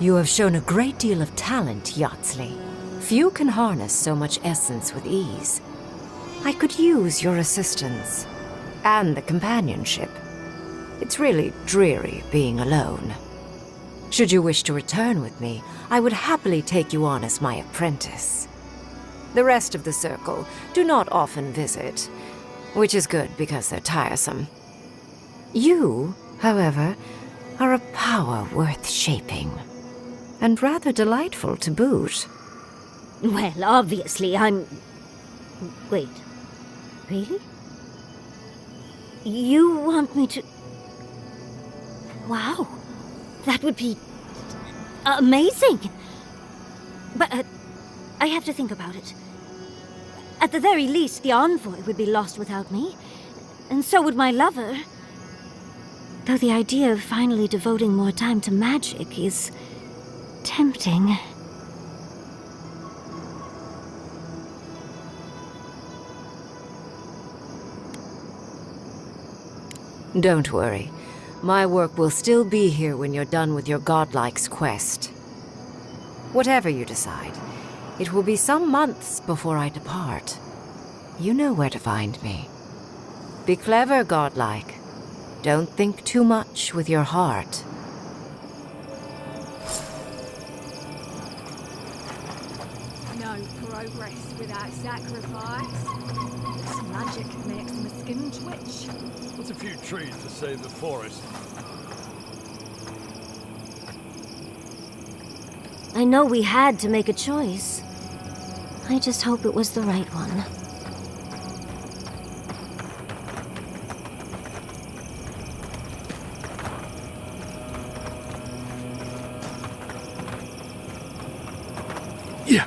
You have shown a great deal of talent, Yardsley. Few can harness so much essence with ease. I could use your assistance. And the companionship. It's really dreary being alone. Should you wish to return with me, I would happily take you on as my apprentice. The rest of the circle do not often visit, which is good because they're tiresome. You, however, are a power worth shaping, and rather delightful to boot. Well, obviously, I'm... Wait. Really? You want me to... Wow. That would be... amazing! But, I have to think about it. At the very least, the envoy would be lost without me. And so would my lover. Though the idea of finally devoting more time to magic is... tempting. Don't worry. My work will still be here when you're done with your godlike's quest. Whatever you decide, it will be some months before I depart. You know where to find me. Be clever, godlike. Don't think too much with your heart. No progress without sacrifice. This magic makes my skin twitch. What's a few trees to save the forest? I know we had to make a choice. I just hope it was the right one. Yeah.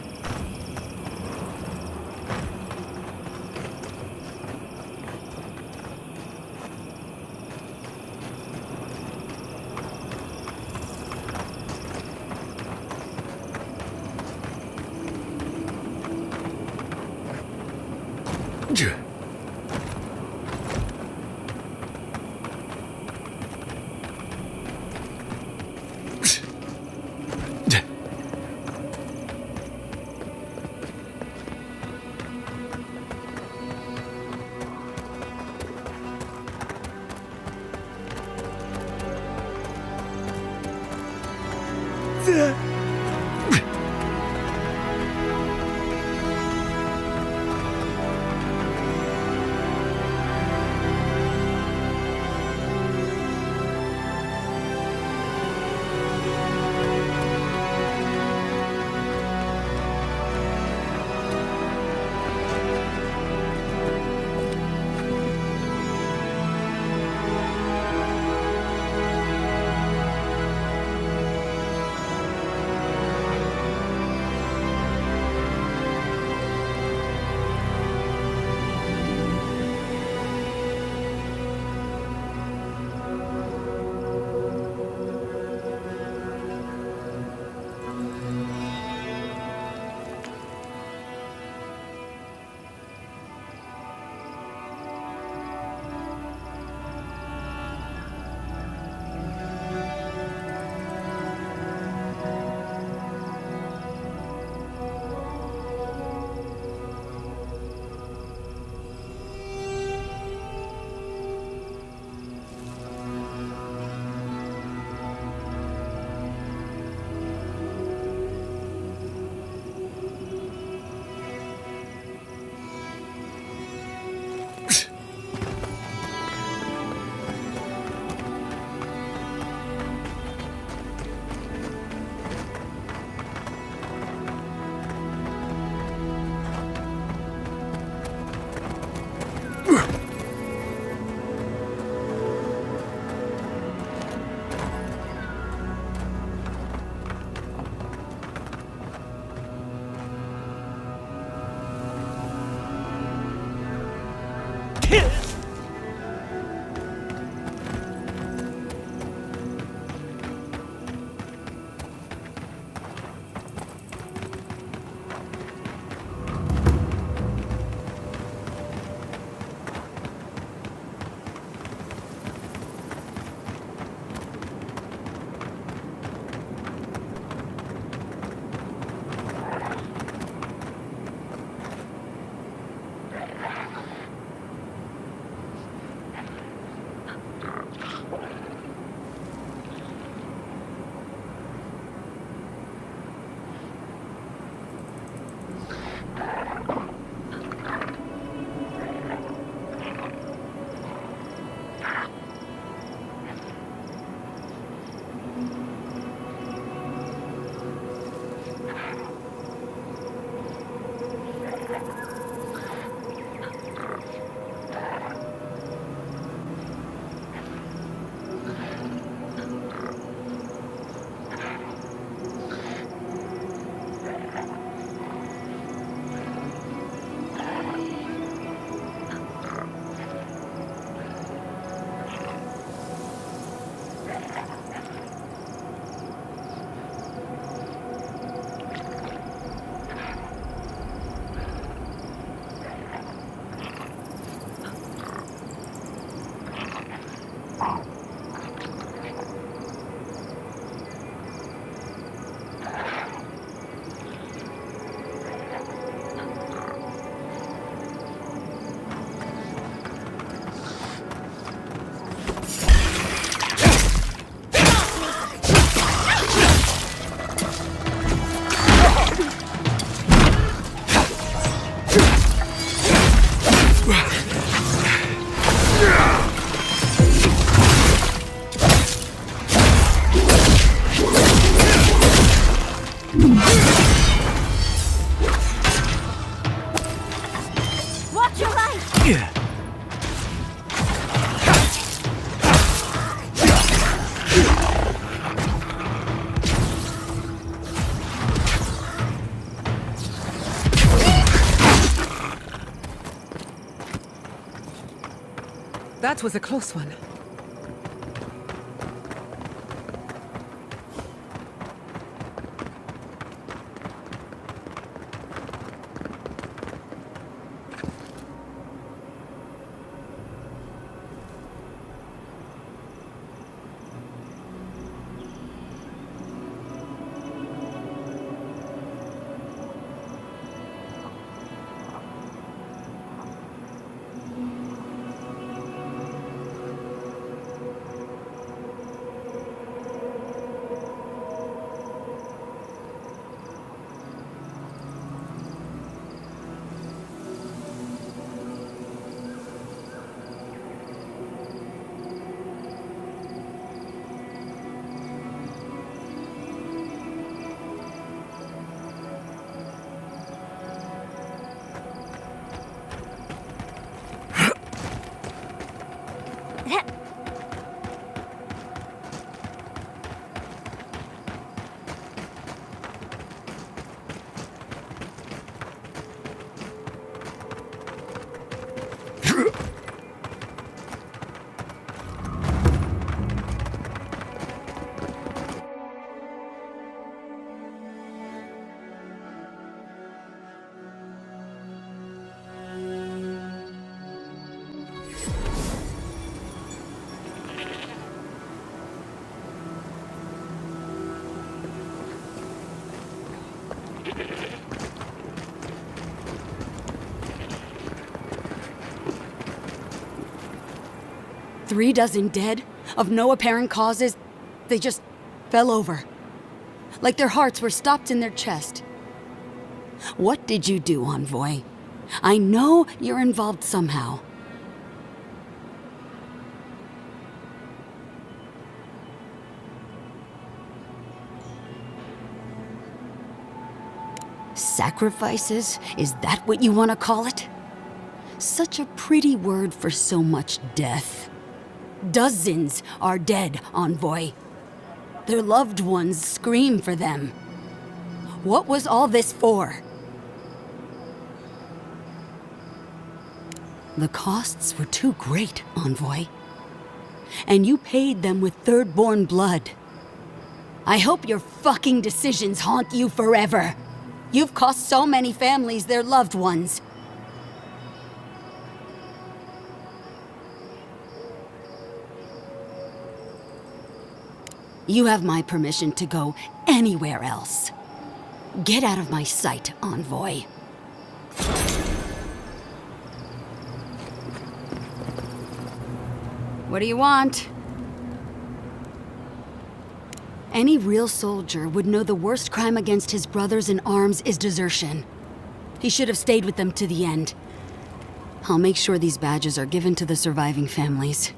That was a close one. Three dozen dead, of no apparent causes. They just fell over. Like their hearts were stopped in their chest. What did you do, Envoy? I know you're involved somehow. Sacrifices? Is that what you want to call it? Such a pretty word for so much death. Dozens are dead, Envoy. Their loved ones scream for them. What was all this for? The costs were too great, Envoy. And you paid them with third-born blood. I hope your fucking decisions haunt you forever. You've cost so many families their loved ones. You have my permission to go anywhere else. Get out of my sight, Envoy. What do you want? Any real soldier would know the worst crime against his brothers in arms is desertion. He should have stayed with them to the end. I'll make sure these badges are given to the surviving families.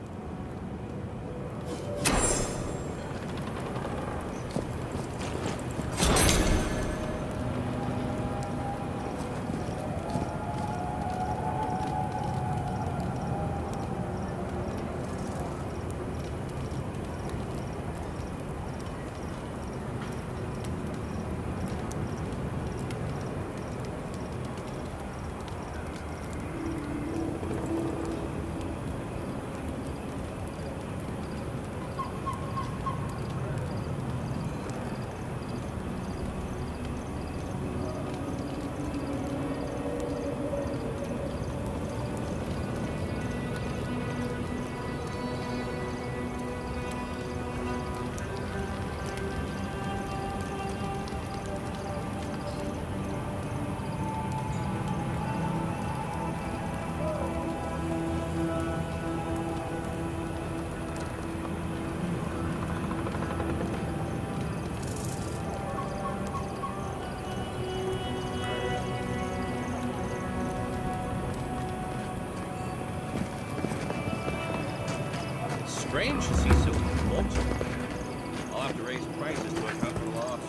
Strange to see so many folks. I'll have to raise prices to account for the loss.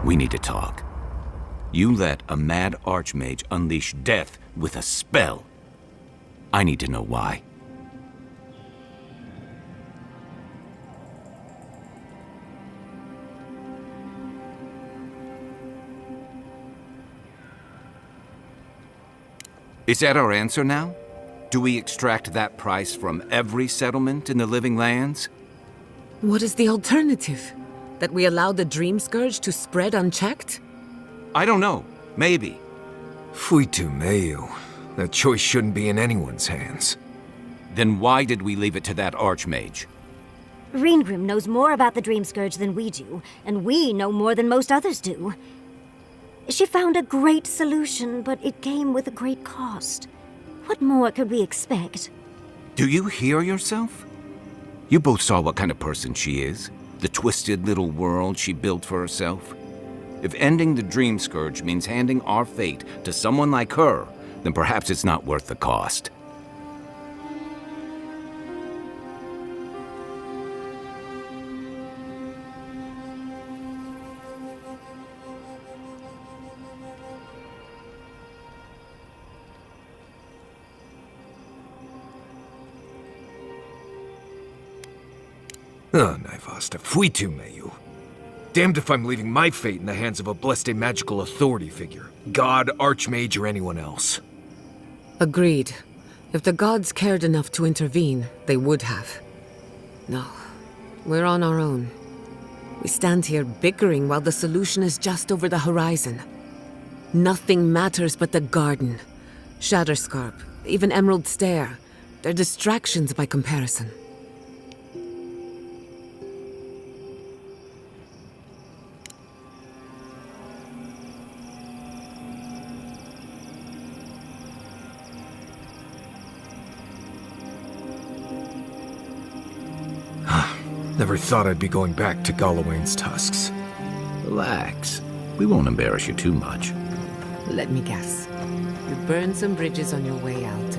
We need to talk. You let a mad archmage unleash death with a spell. I need to know why. Is that our answer now? Do we extract that price from every settlement in the Living Lands? What is the alternative? That we allow the Dream Scourge to spread unchecked? I don't know. Maybe. Fuitu Mayu. That choice shouldn't be in anyone's hands. Then why did we leave it to that archmage? Reengrim knows more about the Dream Scourge than we do, and we know more than most others do. She found a great solution, but it came with a great cost. What more could we expect? Do you hear yourself? You both saw what kind of person she is. The twisted little world she built for herself. If ending the Dream Scourge means handing our fate to someone like her, then perhaps it's not worth the cost. Naivasta, Fuitu Mayu. Damned if I'm leaving my fate in the hands of a blessed magical authority figure. God, Archmage, or anyone else. Agreed. If the gods cared enough to intervene, they would have. No, we're on our own. We stand here bickering while the solution is just over the horizon. Nothing matters but the garden. Shatterscarp, even Emerald Stair. They're distractions by comparison. Never thought I'd be going back to Galawain's tusks. Relax. We won't embarrass you too much. Let me guess. You burned some bridges on your way out.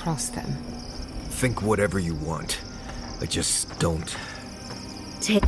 across them. Think whatever you want. I just don't. Take.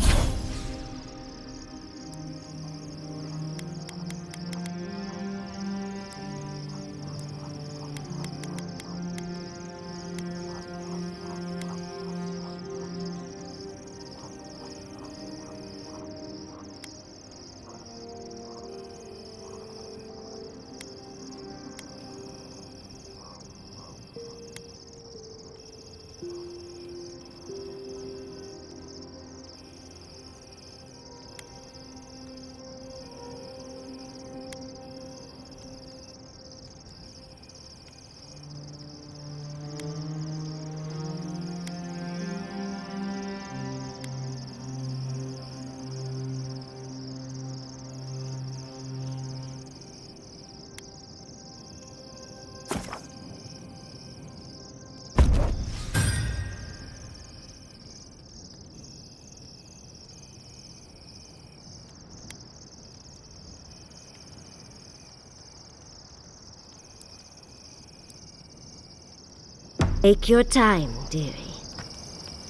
Take your time, dearie.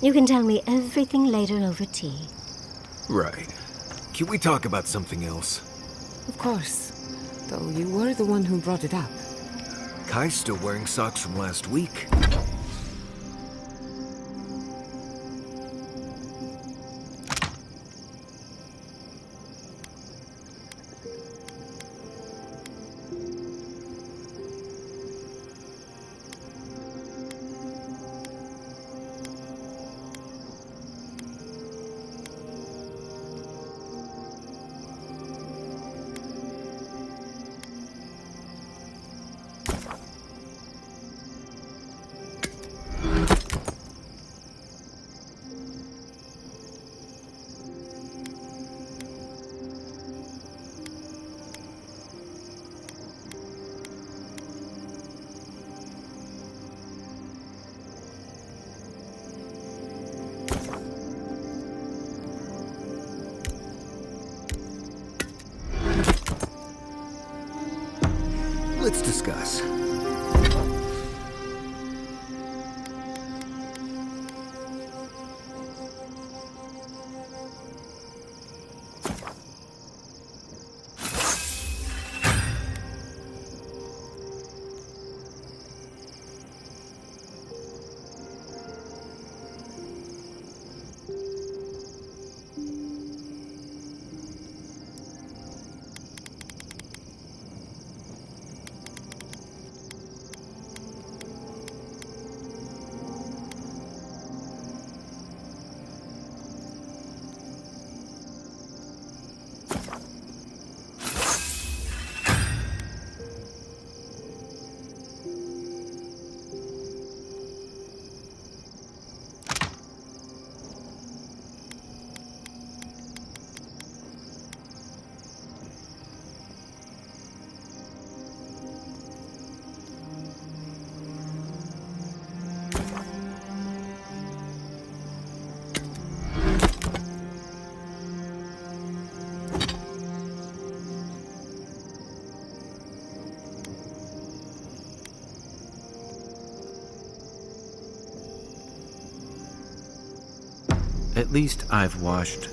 You can tell me everything later over tea. Right. Can we talk about something else? Of course. Though you were the one who brought it up. Kai's still wearing socks from last week. Let's discuss. At least I've washed.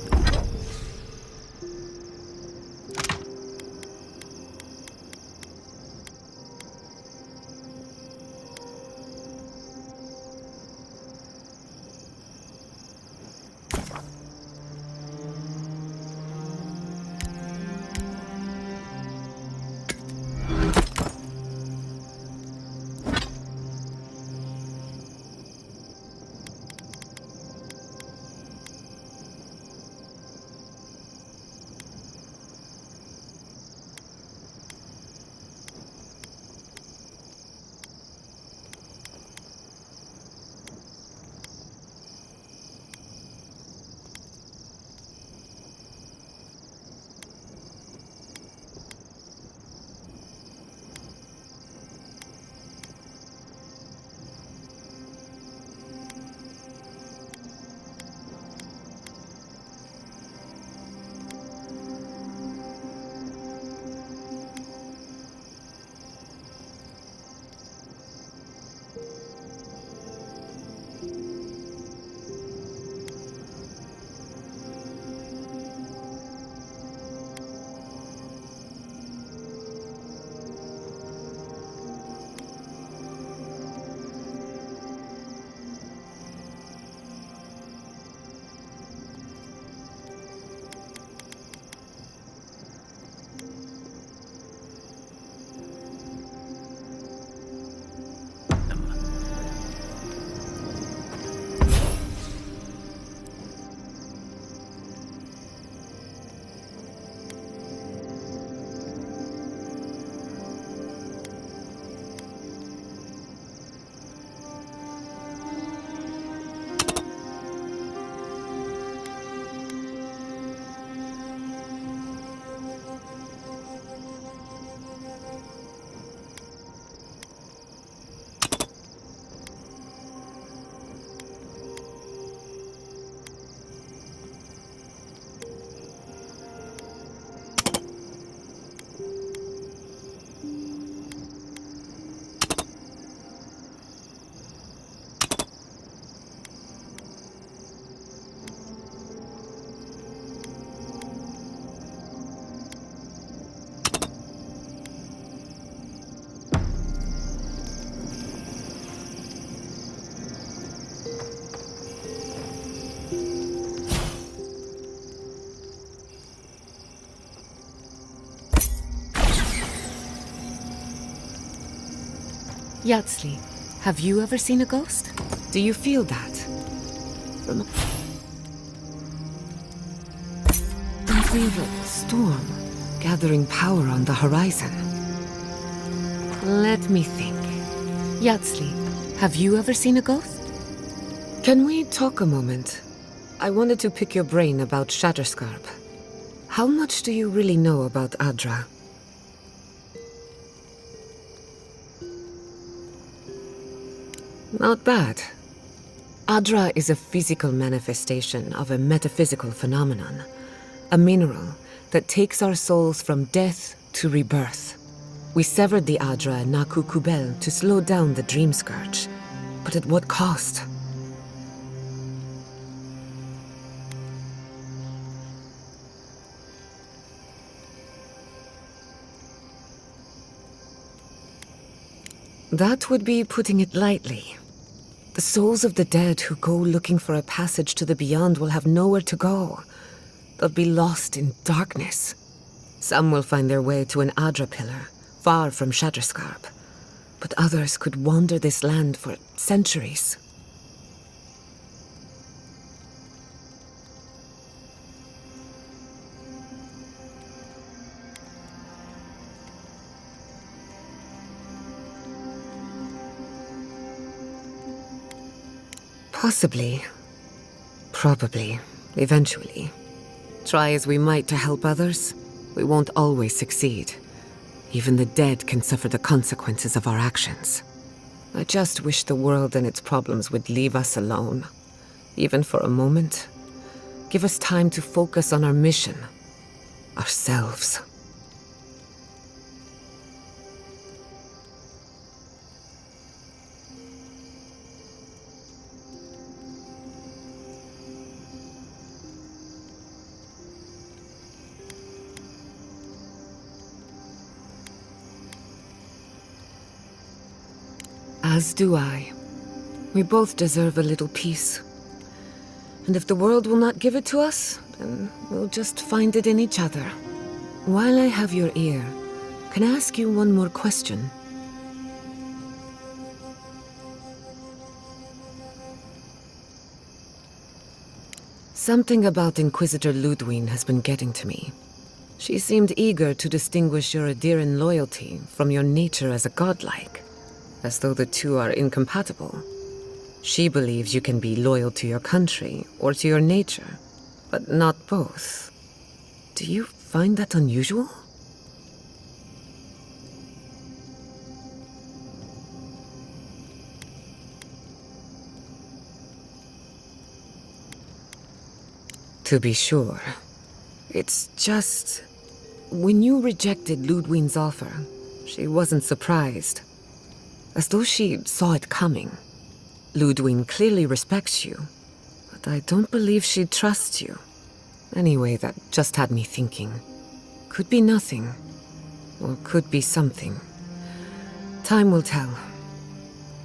Yatsli, have you ever seen a ghost? Do you feel that? Don't we have a storm gathering power on the horizon? Let me think. Yatsli, have you ever seen a ghost? Can we talk a moment? I wanted to pick your brain about Shatterscarp. How much do you really know about Adra? Not bad. Adra is a physical manifestation of a metaphysical phenomenon. A mineral that takes our souls from death to rebirth. We severed the Adra and Naku Kubel to slow down the Dream Scourge. But at what cost? That would be putting it lightly. The souls of the dead who go looking for a passage to the beyond will have nowhere to go. They'll be lost in darkness. Some will find their way to an Adra pillar, far from Shatterscarp. But others could wander this land for centuries. Possibly. Probably. Eventually. Try as we might to help others, we won't always succeed. Even the dead can suffer the consequences of our actions. I just wish the world and its problems would leave us alone. Even for a moment. Give us time to focus on our mission. Ourselves. As do I. We both deserve a little peace. And if the world will not give it to us, then we'll just find it in each other. While I have your ear, can I ask you one more question? Something about Inquisitor Ludwine has been getting to me. She seemed eager to distinguish your Adiran loyalty from your nature as a godlike. As though the two are incompatible. She believes you can be loyal to your country or to your nature, but not both. Do you find that unusual? To be sure. It's just... When you rejected Ludwine's offer, she wasn't surprised. As though she saw it coming. Ludwine clearly respects you, but I don't believe she trusts you. Anyway, that just had me thinking. Could be nothing, or could be something. Time will tell.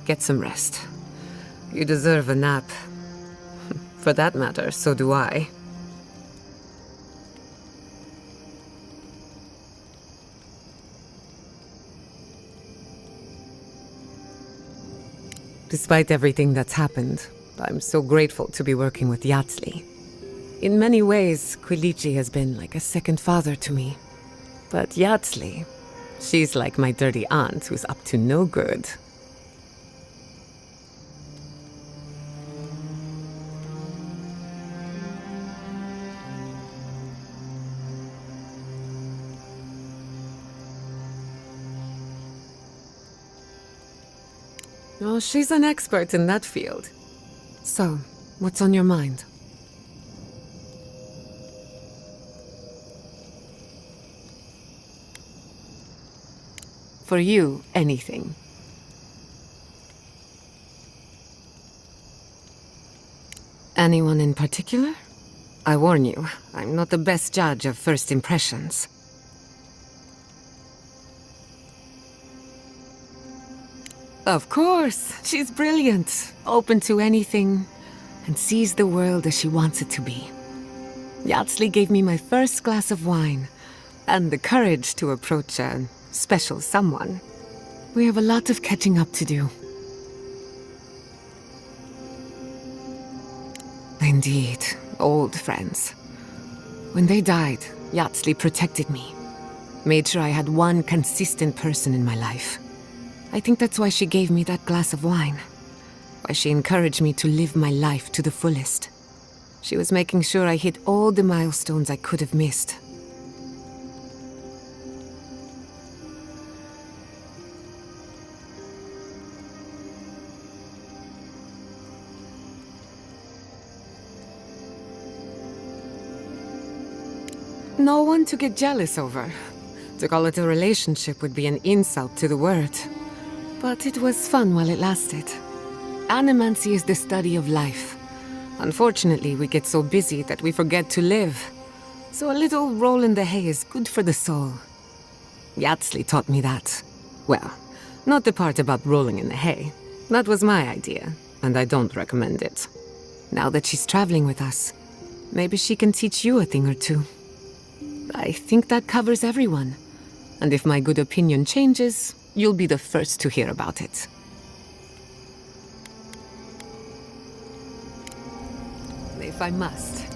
Get some rest. You deserve a nap. For that matter, so do I. Despite everything that's happened, I'm so grateful to be working with Yatsli. In many ways, Quilichi has been like a second father to me. But Yatsli, she's like my dirty aunt who's up to no good. Oh, she's an expert in that field. So, what's on your mind? For you, anything. Anyone in particular? I warn you, I'm not the best judge of first impressions. Of course, she's brilliant, open to anything, and sees the world as she wants it to be. Yatsli gave me my first glass of wine, and the courage to approach a special someone. We have a lot of catching up to do. Indeed, old friends. When they died, Yatsley protected me. Made sure I had one consistent person in my life. I think that's why she gave me that glass of wine. Why she encouraged me to live my life to the fullest. She was making sure I hit all the milestones I could have missed. No one to get jealous over. To call it a relationship would be an insult to the word. But it was fun while it lasted. Animancy is the study of life. Unfortunately, we get so busy that we forget to live. So a little roll in the hay is good for the soul. Yatsley taught me that. Well, not the part about rolling in the hay. That was my idea, and I don't recommend it. Now that she's traveling with us, maybe she can teach you a thing or two. I think that covers everyone. And if my good opinion changes, you'll be the first to hear about it. If I must.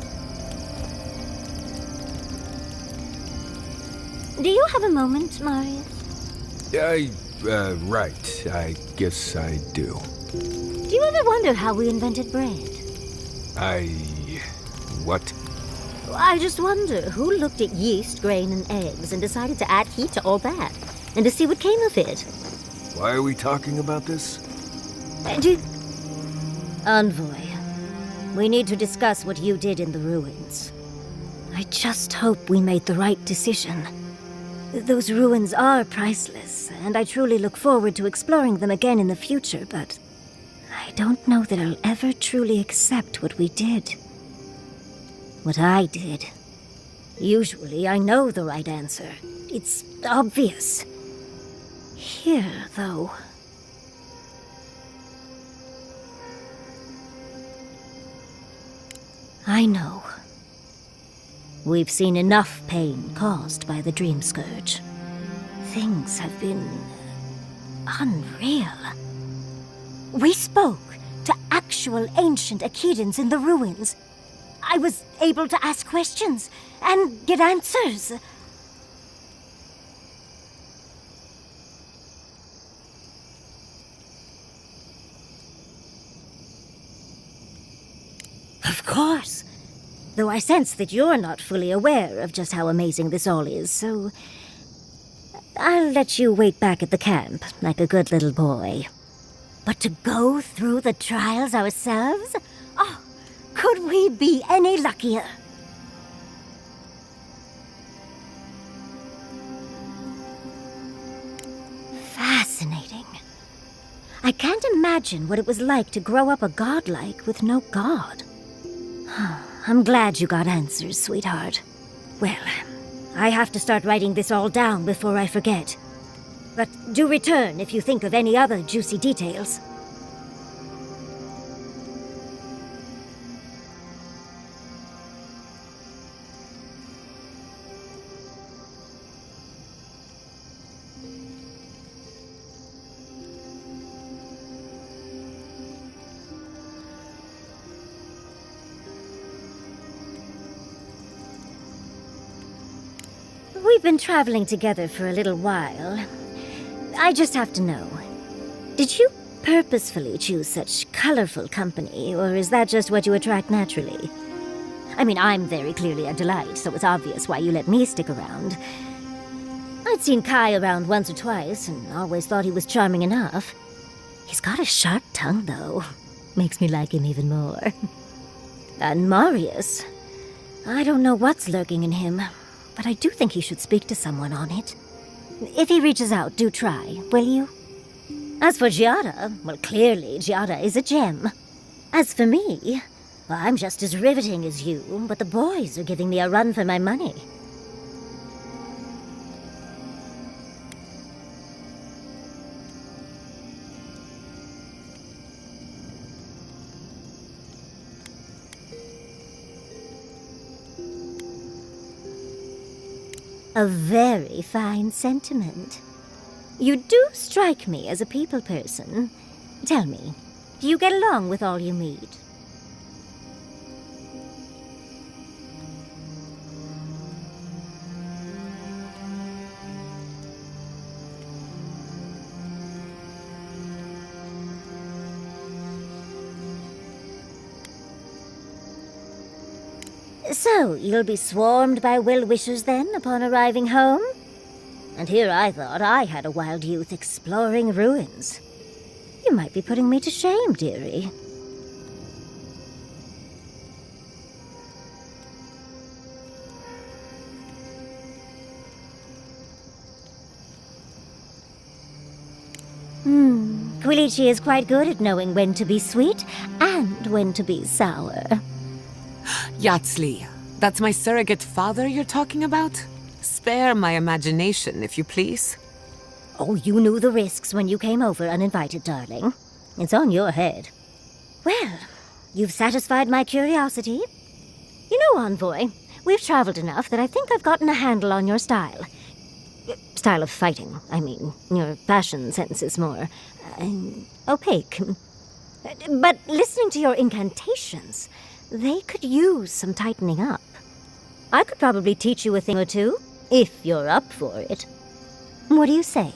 Do you have a moment, Marius? Right. I guess I do. Do you ever wonder how we invented bread? What? I just wonder who looked at yeast, grain, and eggs and decided to add heat to all that, and to see what came of it. Why are we talking about this? Envoy, we need to discuss what you did in the ruins. I just hope we made the right decision. Those ruins are priceless, and I truly look forward to exploring them again in the future, but I don't know that I'll ever truly accept what we did. What I did. Usually I know the right answer. It's obvious. Here, though. I know. We've seen enough pain caused by the Dream Scourge. Things have been unreal. We spoke to actual ancient Akedans in the ruins. I was able to ask questions and get answers. Of course. Though I sense that you're not fully aware of just how amazing this all is, so I'll let you wait back at the camp like a good little boy. But to go through the trials ourselves? Oh, could we be any luckier? Fascinating. I can't imagine what it was like to grow up a godlike with no god. I'm glad you got answers, sweetheart. Well, I have to start writing this all down before I forget. But do return if you think of any other juicy details. We've been traveling together for a little while. I just have to know, did you purposefully choose such colorful company, or is that just what you attract naturally? I mean, I'm very clearly a delight, so it's obvious why you let me stick around. I'd seen Kai around once or twice, and always thought he was charming enough. He's got a sharp tongue, though. Makes me like him even more. And Marius, I don't know what's lurking in him, but I do think he should speak to someone on it. If he reaches out, do try, will you? As for Giada, well, clearly Giada is a gem. As for me, well, I'm just as riveting as you, but the boys are giving me a run for my money. A very fine sentiment. You do strike me as a people person. Tell me, do you get along with all you meet? So, you'll be swarmed by well-wishers then, upon arriving home? And here I thought I had a wild youth exploring ruins. You might be putting me to shame, dearie. Quilichi is quite good at knowing when to be sweet and when to be sour. Yatsli, that's my surrogate father you're talking about? Spare my imagination, if you please. Oh, you knew the risks when you came over uninvited, darling. It's on your head. Well, you've satisfied my curiosity. You know, Envoy, we've traveled enough that I think I've gotten a handle on your style. Style of fighting, I mean. Your fashion sense is more opaque. But listening to your incantations, they could use some tightening up. I could probably teach you a thing or two, if you're up for it. What do you say?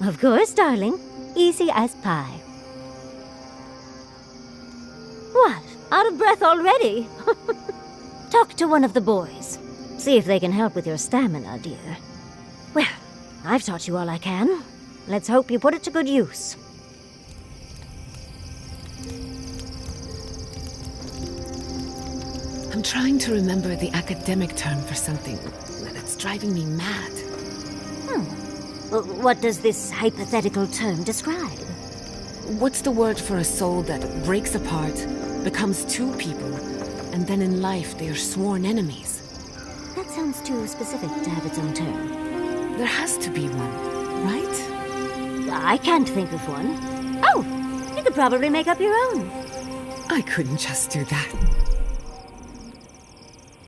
Of course, darling. Easy as pie. What? Out of breath already? Talk to one of the boys. See if they can help with your stamina, dear. Well, I've taught you all I can. Let's hope you put it to good use. I'm trying to remember the academic term for something that's driving me mad. What does this hypothetical term describe? What's the word for a soul that breaks apart, becomes two people, and then in life they are sworn enemies? That sounds too specific to have its own term. There has to be one, right? I can't think of one. Oh, you could probably make up your own. I couldn't just do that.